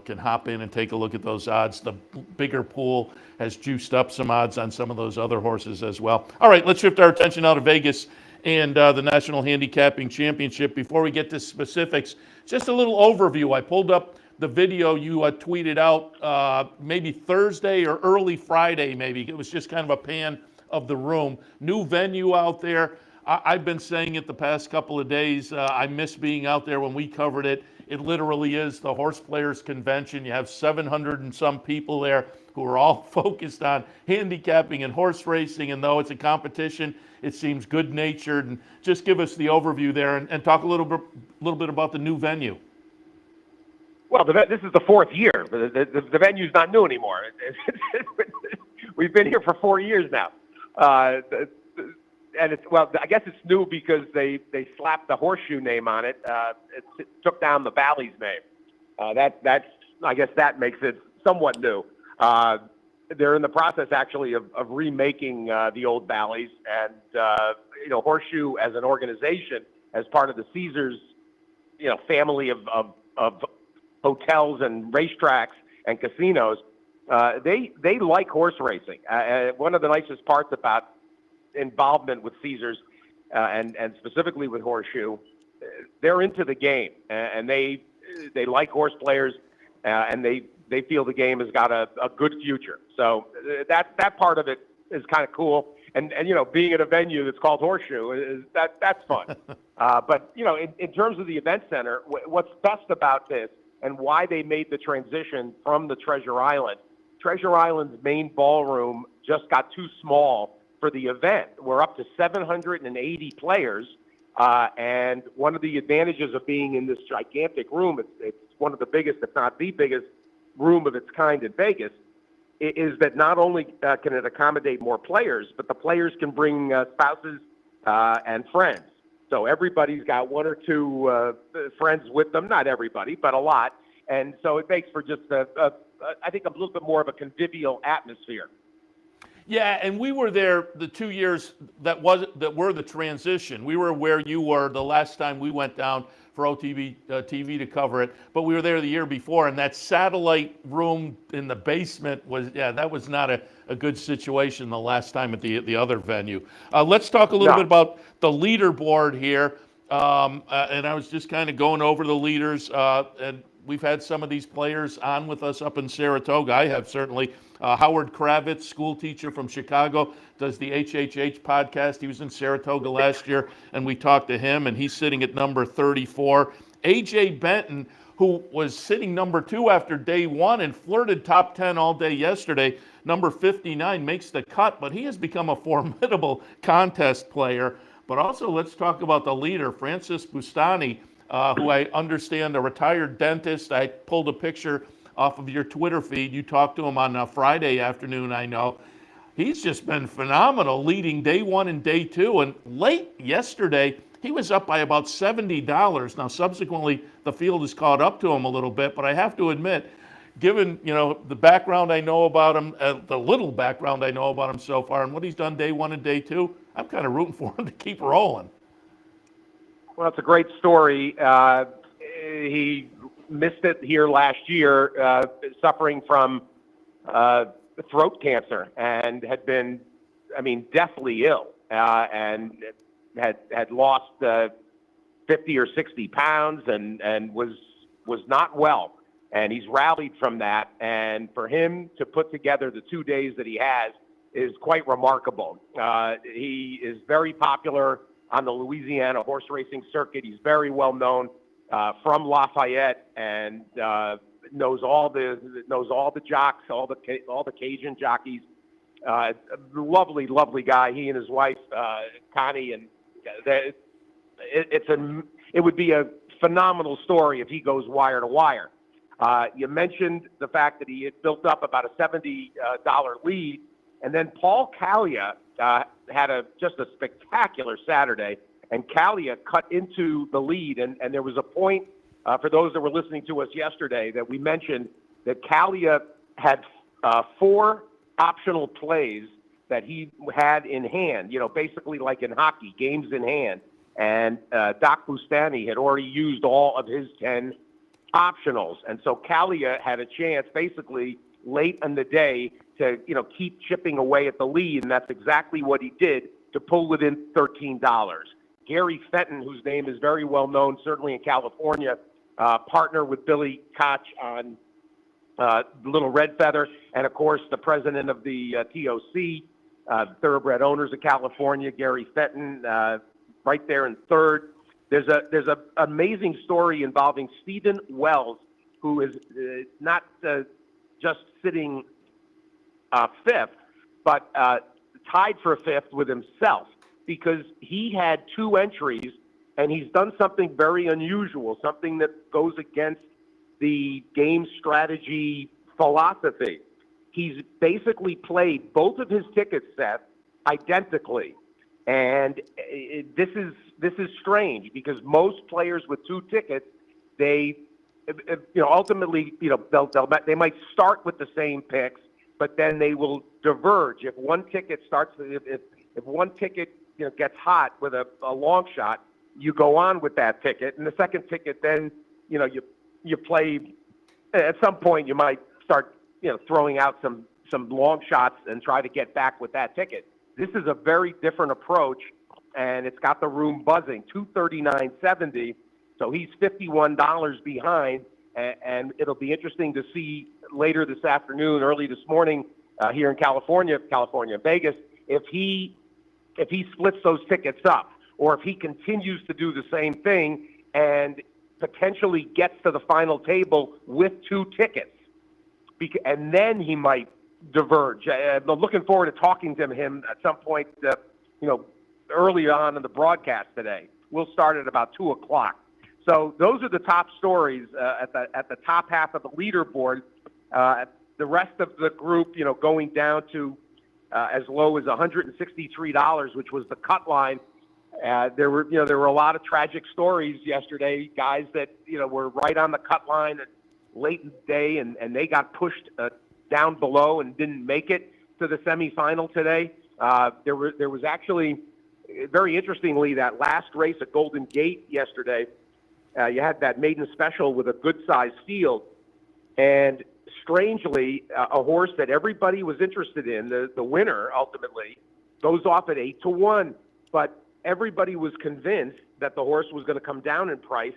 can hop in and take a look at those odds. The bigger pool has juiced up some odds on some of those other horses as well. All right, let's shift our attention now to Vegas and the National Handicapping Championship. Before we get to specifics, just a little overview. I pulled up the video you tweeted out maybe Thursday or early Friday, maybe. It was just kind of a pan of the room. New venue out there. I've been saying it the past couple of days. I miss being out there when we covered it. It literally is the Horse Players Convention. You have 700 and some people there who are all focused on handicapping and horse racing. And though it's a competition, it seems good-natured. And just give us the overview there and talk a little bit about the new venue. Well, this is the 4th year. The venue's not new anymore. We've been here for 4 years now. And I guess it's new because they slapped the horseshoe name on it. It took down the Valley's name. That's I guess that makes it somewhat new. They're in the process actually of remaking the old Bally's, and Horseshoe as an organization, as part of the Caesars family of hotels and racetracks and casinos, they like horse racing. One of the nicest parts about involvement with Caesars and specifically with Horseshoe, they're into the game, and they like horse players, and they feel the game has got a good future. So that part of it is kind of cool. And being at a venue that's called Horseshoe, that's fun. But in terms of the event center, what's best about this and why they made the transition from the Treasure Island's main ballroom just got too small for the event. We're up to 780 players, and one of the advantages of being in this gigantic room, it's one of the biggest, if not the biggest, room of its kind in Vegas, is that not only can it accommodate more players, but the players can bring spouses and friends. So everybody's got one or two friends with them, not everybody, but a lot. And so it makes for just, I think, a little bit more of a convivial atmosphere. Yeah, and we were there the 2 years that were the transition. We were where you were the last time we went down for OTB TV to cover it, but we were there the year before, and that satellite room in the basement that was not a good situation the last time at the other venue. Let's talk a little bit about the leaderboard here, and I was just kind of going over the leaders, and we've had some of these players on with us up in Saratoga. I have certainly. Howard Kravitz, school teacher from Chicago, does the HHH podcast. He was in Saratoga last year, and we talked to him, and he's sitting at number 34. A.J. Benton, who was sitting number 2 after day 1 and flirted top 10 all day yesterday, number 59, makes the cut, but he has become a formidable contest player. But also, let's talk about the leader, Francis Bustani, who I understand a retired dentist. I pulled a picture off of your Twitter feed. You talked to him on Friday afternoon, I know. He's just been phenomenal, leading day 1 and day 2. And late yesterday, he was up by about $70. Now, subsequently, the field has caught up to him a little bit, but I have to admit, given the background I know about him, the little background I know about him so far, and what he's done day 1 and day 2, I'm kind of rooting for him to keep rolling. Well, it's a great story. He missed it here last year, suffering from throat cancer, and had been, deathly ill, and had lost 50 or 60 pounds, and was not well. And he's rallied from that. And for him to put together the 2 days that he has is quite remarkable. He is very popular on the Louisiana horse racing circuit. He's very well known from Lafayette, and knows all the jocks, all the Cajun jockeys. Lovely guy. He and his wife Connie, and it would be a phenomenal story if he goes wire to wire. You mentioned the fact that he had built up about a $70 lead, and then Paul Callia had just a spectacular Saturday. And Callia cut into the lead, and there was a point, for those that were listening to us yesterday, that we mentioned that Callia had 4 optional plays that he had in hand, basically like in hockey, games in hand. And Doc Bustani had already used all of his 10 optionals. And so Callia had a chance basically late in the day to, keep chipping away at the lead, and that's exactly what he did to pull within $13. Gary Fenton, whose name is very well known, certainly in California, partner with Billy Koch on Little Red Feather, and of course the president of the TOC, Thoroughbred Owners of California, Gary Fenton, right there in third. There's a amazing story involving Stephen Wells, who is not just sitting fifth, but tied for fifth with himself, because he had 2 entries, and he's done something very unusual, something that goes against the game strategy philosophy. He's basically played both of his tickets, Seth, identically. And this is strange, because most players with 2 tickets, they ultimately, they might start with the same picks, but then they will diverge. If one ticket starts, if one ticket gets hot with a long shot, you go on with that ticket, and the second ticket, then you play. At some point, you might start throwing out some long shots and try to get back with that ticket. This is a very different approach, and it's got the room buzzing. $239.70, so he's $51 behind, and it'll be interesting to see later this afternoon, early this morning, here in California, Vegas, if he splits those tickets up, or if he continues to do the same thing and potentially gets to the final table with two tickets, and then he might diverge. I'm looking forward to talking to him at some point, early on in the broadcast today. We'll start at about 2:00. So those are the top stories at the top half of the leaderboard. The rest of the group, going down to as low as $163, which was the cut line. There were a lot of tragic stories yesterday, guys that were right on the cut line late in the day, and they got pushed down below and didn't make it to the semifinal today. There was actually, very interestingly, that last race at Golden Gate yesterday. You had that maiden special with a good-sized field, and strangely, a horse that everybody was interested in, the winner ultimately, goes off at 8-1, but everybody was convinced that the horse was going to come down in price,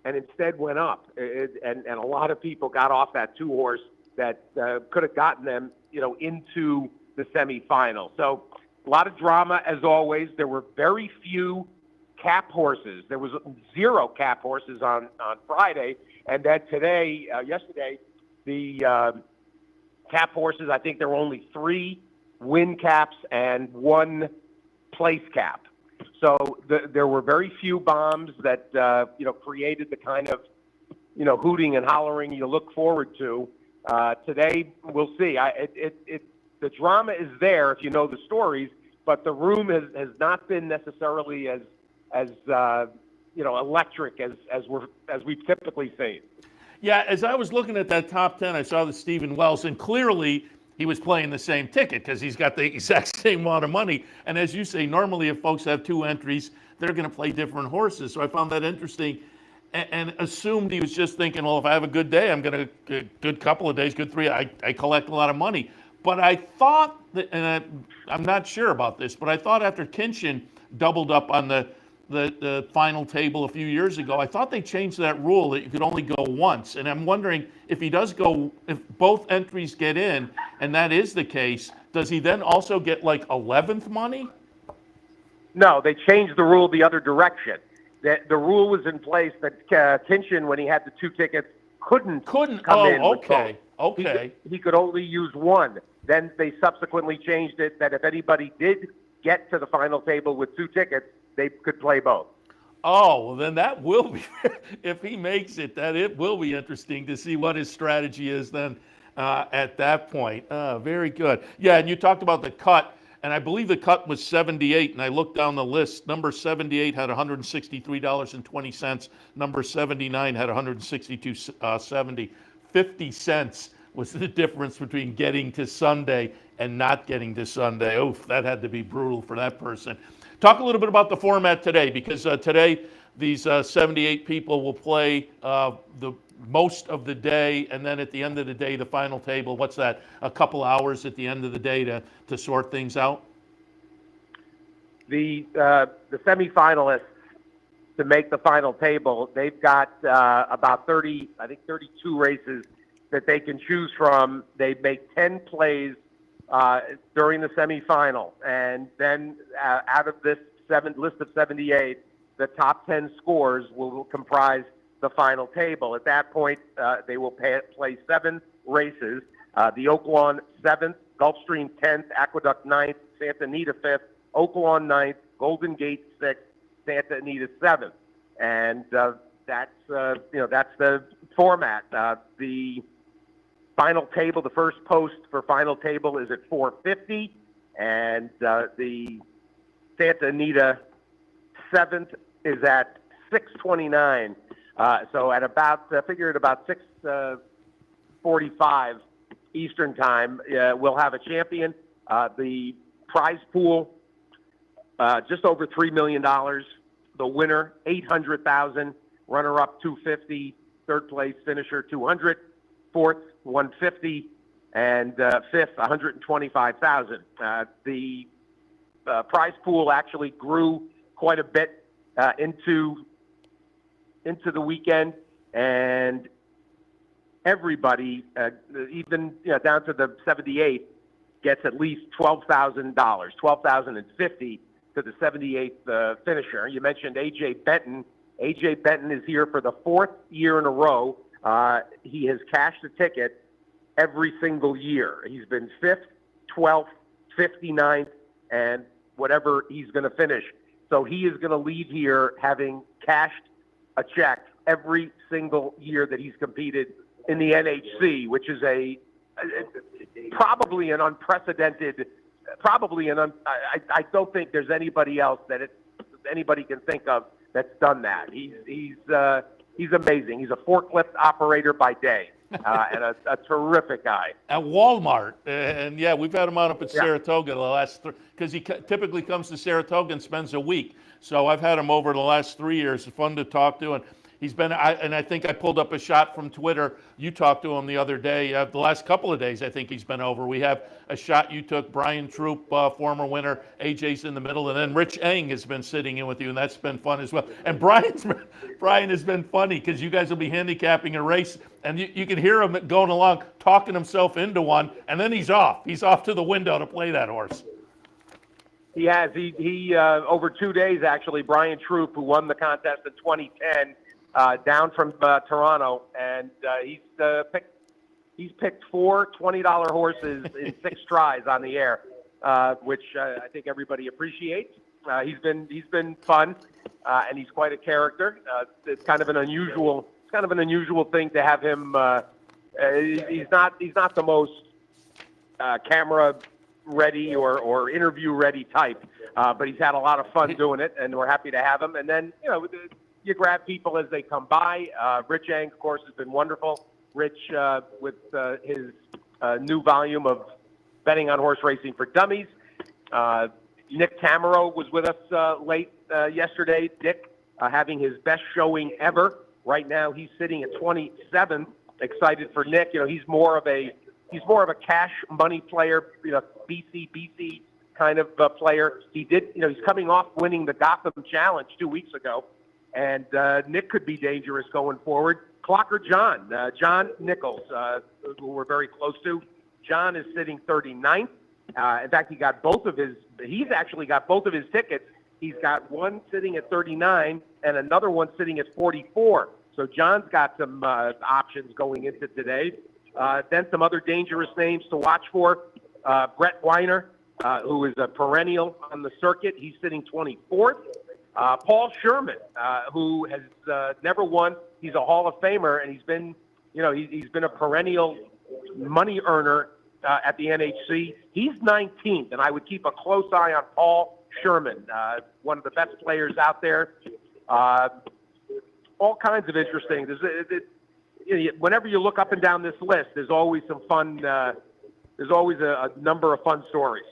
and instead went up. And a lot of people got off that two horse that could have gotten them, into the semifinal. So a lot of drama as always. There were very few cap horses. There was 0 cap horses on Friday, and then yesterday, the cap horses, I think there were only 3 win caps and 1 place cap. So there were very few bombs that created the kind of hooting and hollering you look forward to. Today we'll see. The drama is there if you know the stories, but the room has not been necessarily as electric as we've typically seen. Yeah, as I was looking at that top 10, I saw the Stephen Wells, and clearly he was playing the same ticket because he's got the exact same amount of money. And as you say, normally if folks have 2 entries, they're going to play different horses. So I found that interesting and assumed he was just thinking, well, if I have a good day, I'm going to, good couple of days, good 3, I collect a lot of money. But I thought, that, and I'm not sure about this, but I thought after Kinchin doubled up on the final table a few years ago, I thought they changed that rule that you could only go once. And I'm wondering if he does go, if both entries get in, and that is the case, does he then also get like 11th money? No, they changed the rule the other direction. The rule was in place that Kinchin, when he had the 2 tickets, couldn't come in with both. Okay. He could only use 1. Then they subsequently changed it that if anybody did get to the final table with 2 tickets, they could play both. Oh, well, then that will be, if he makes it, that it will be interesting to see what his strategy is then at that point. Very good. Yeah, and you talked about the cut, and I believe the cut was 78, and I looked down the list. Number 78 had $163.20. Number 79 had $162.70. 50 cents was the difference between getting to Sunday and not getting to Sunday. Oof, that had to be brutal for that person. Talk a little bit about the format today, because today these 78 people will play the most of the day, and then at the end of the day, the final table. What's that? A couple hours at the end of the day to sort things out? The semifinalists to make the final table, they've got about 32 races that they can choose from. They make 10 plays during the semifinal, and then out of this list of 78, the top 10 scores will comprise the final table. At that point, they will play 7 races. The Oaklawn 7th, Gulfstream 10th, Aqueduct 9th, Santa Anita 5th, Oaklawn 9th, Golden Gate 6th, Santa Anita 7th. And that's the format. The final table, the first post for final table is at 4:50, and the Santa Anita 7th is at 6:29. So at about, figure at about 6:45 Eastern time, we'll have a champion. The prize pool, just over $3 million. The winner, $800,000. Runner-up, $250,000. Third place finisher, $200,000. Fourth, $150,000. And fifth, $125,000. The prize pool actually grew quite a bit into the weekend, and everybody, even down to the 78th, gets at least $12,000, $12,050 to the 78th finisher. You mentioned A.J. Benton. A.J. Benton is here for the fourth year in a row. He has cashed a ticket every single year. He's been 5th, 12th, 59th, and whatever he's going to finish. So he is going to leave here having cashed a check every single year that he's competed in the NHC, which is probably an unprecedented, I don't think there's anybody else anybody can think of that's done that. He's amazing. He's a forklift operator by day. And a terrific guy. At Walmart. And yeah, we've had him on up at Saratoga the last because he typically comes to Saratoga and spends a week. So I've had him over the last 3 years. It's fun to talk to. And he's been, and I think I pulled up a shot from Twitter. You talked to him the other day. The last couple of days, I think he's been over. We have a shot you took, Brian Troop, former winner. AJ's in the middle. And then Rich Eng has been sitting in with you, and that's been fun as well. And Brian has been funny because you guys will be handicapping a race, and you can hear him going along, talking himself into one, and then he's off. He's off to the window to play that horse. He has. He over 2 days, actually, Brian Troop, who won the contest in 2010, down from Toronto, and he's picked four $20 horses in 6 tries on the air, which I think everybody appreciates. He's been fun, and he's quite a character. It's kind of an unusual thing to have him. He's not the most camera ready or interview ready type, but he's had a lot of fun doing it, and we're happy to have him. And then you grab people as they come by. Rich Eng, of course, has been wonderful. Rich, with his new volume of Betting on Horse Racing for Dummies. Nick Tamero was with us late yesterday. Dick having his best showing ever. Right now, he's sitting at 27th. Excited for Nick. He's more of a cash money player. BC kind of player. He's coming off winning the Gotham Challenge 2 weeks ago. And Nick could be dangerous going forward. Clocker John Nichols, who we're very close to. John is sitting 39th. In fact, he's actually got both of his tickets. He's got one sitting at 39 and another one sitting at 44. So John's got some options going into today. Then some other dangerous names to watch for. Brett Weiner, who is a perennial on the circuit. He's sitting 24th. Paul Sherman, who has never won. He's a Hall of Famer, and he's been a perennial money earner at the NHC. He's 19th, and I would keep a close eye on Paul Sherman, one of the best players out there. All kinds of interesting. Whenever you look up and down this list, there's always some fun. There's always a number of fun stories.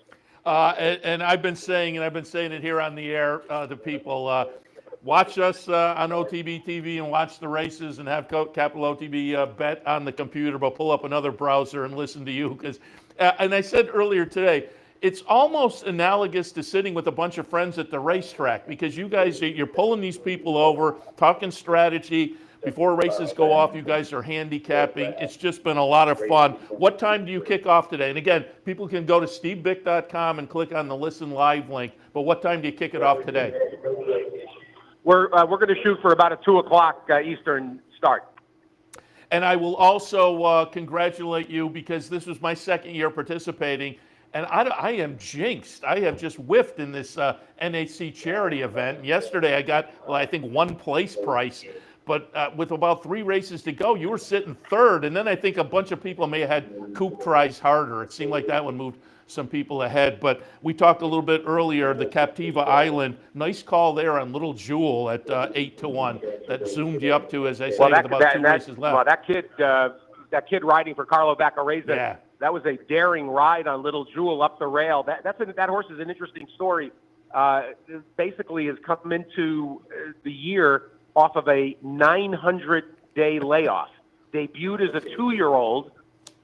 And I've been saying it here on the air to people, watch us on OTB TV and watch the races and have Capital OTB bet on the computer, but pull up another browser and listen to you. And I said earlier today, it's almost analogous to sitting with a bunch of friends at the racetrack because you guys, you're pulling these people over, talking strategy. Before races go off, you guys are handicapping. It's just been a lot of fun. What time do you kick off today? And again, people can go to stevebick.com and click on the Listen Live link. But what time do you kick it off today? We're going to shoot for about a 2 o'clock Eastern start. And I will also congratulate you because this was my second year participating. And I am jinxed. I have just whiffed in this NHC charity event. Yesterday I got, I think, 1 place price. But with about 3 races to go, you were sitting third. And then I think a bunch of people may have had Coop Tries Harder. It seemed like that one moved some people ahead. But we talked a little bit earlier, the Captiva Island, nice call there on Little Jewel at 8-1 that zoomed you up to, as I say, with about two races left. Well, that kid riding for Carlo Baccareza, that was a daring ride on Little Jewel up the rail. That horse is an interesting story. Basically has come into the year off of a 900-day layoff. Debuted as a 2-year-old,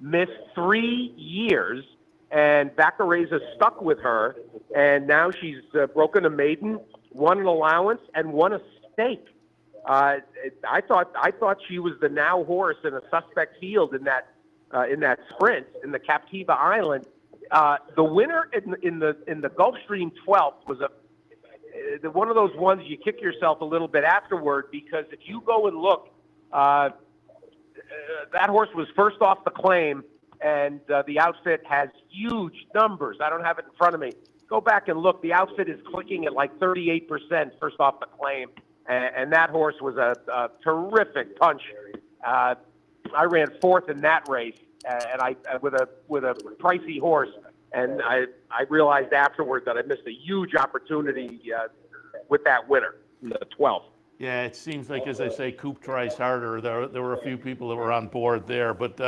missed 3 years, and Baccareza stuck with her, and now she's broken a maiden, won an allowance, and won a stake. I thought she was the now horse in a suspect field in that sprint in the Captiva Island. The winner in the Gulfstream 12th was one of those ones you kick yourself a little bit afterward, because if you go and look, that horse was first off the claim, and the outfit has huge numbers. I don't have it in front of me. Go back and look. The outfit is clicking at like 38% first off the claim, and that horse was a terrific punch. I ran 4th in that race, and I with a pricey horse, and I realized afterward that I missed a huge opportunity with that winner, the 12th. Yeah, it seems like, as I say, Coop tries harder. There were a few people that were on board there, but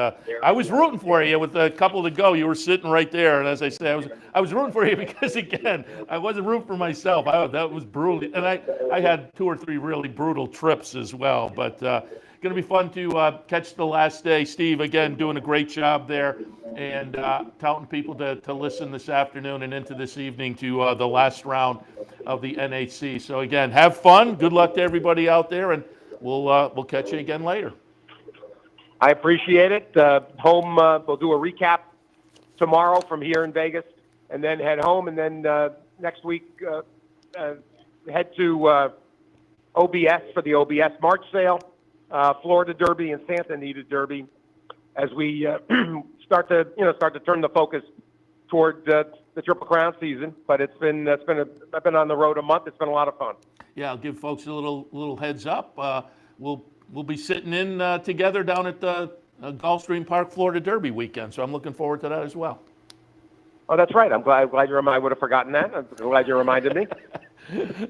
I was rooting for you with a couple to go. You were sitting right there, and as I say, I was rooting for you because, again, I wasn't rooting for myself. That was brutal, and I had 2 or 3 really brutal trips as well. But going to be fun to catch the last day. Steve, again, doing a great job there, and telling people to listen this afternoon and into this evening to the last round of the NHC. So again, have fun. Good luck to everybody out there, and we'll catch you again later. I appreciate it. Home, we'll do a recap tomorrow from here in Vegas, and then head home, and then next week head to OBS for the OBS March sale, Florida Derby and Santa Anita Derby, as we start to turn the focus toward the Triple Crown season. But I've been on the road a month. It's been a lot of fun. Yeah, I'll give folks a little heads up. We'll be sitting in together down at the Gulfstream Park Florida Derby weekend. So I'm looking forward to that as well. Oh, that's right. I'm glad I would have forgotten that. I'm glad you reminded me.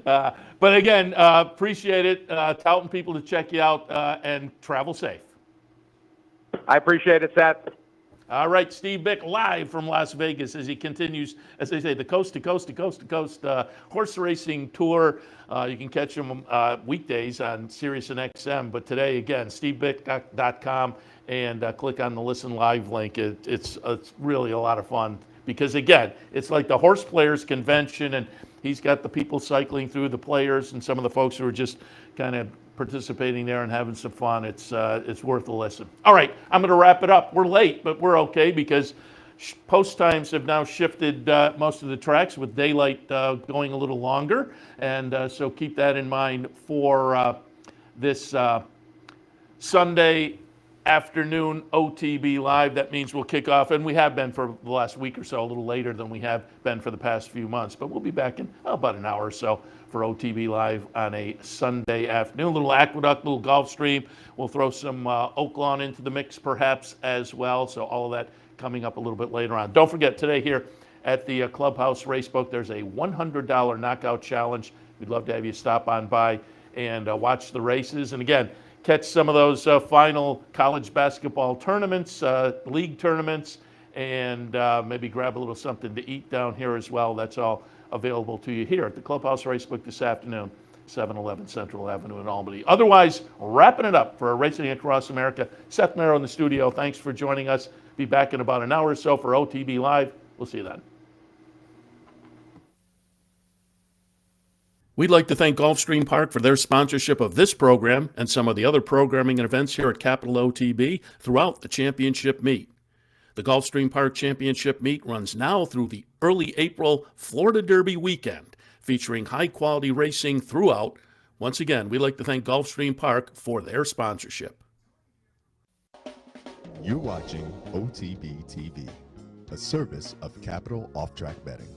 But again, appreciate it. Telling people to check you out and travel safe. I appreciate it, Seth. All right, Steve Bick live from Las Vegas as he continues, as they say, the coast to coast to coast to coast horse racing tour. You can catch him weekdays on Sirius and XM, but today, again, stevebick.com, and click on the Listen Live link. It's really a lot of fun because, again, it's like the horse players convention, and he's got the people cycling through, the players and some of the folks who are just kind of participating there and having some fun. It's worth a listen. All right, I'm going to wrap it up. We're late, but we're okay because post times have now shifted most of the tracks with daylight going a little longer, and so keep that in mind for this Sunday afternoon OTB Live. That means we'll kick off, and we have been for the last week or so, a little later than we have been for the past few months, but we'll be back in about an hour or so for OTB Live on a Sunday afternoon. A little Aqueduct, a little Gulfstream. We'll throw some Oaklawn into the mix perhaps as well, so all of that coming up a little bit later on. Don't forget, today here at the Clubhouse Racebook, there's a $100 knockout challenge. We'd love to have you stop on by and watch the races. And again, catch some of those final college basketball tournaments, league tournaments, and maybe grab a little something to eat down here as well. That's all available to you here at the Clubhouse Racebook this afternoon, 711 Central Avenue in Albany. Otherwise, wrapping it up for Racing Across America. Seth Merrow in the studio. Thanks for joining us. Be back in about an hour or so for OTB Live. We'll see you then. We'd like to thank Gulfstream Park for their sponsorship of this program and some of the other programming and events here at Capital OTB throughout the championship meet. The Gulfstream Park Championship meet runs now through the early April Florida Derby weekend, featuring high-quality racing throughout. Once again, we'd like to thank Gulfstream Park for their sponsorship. You're watching OTB TV, a service of Capital Off-Track Betting.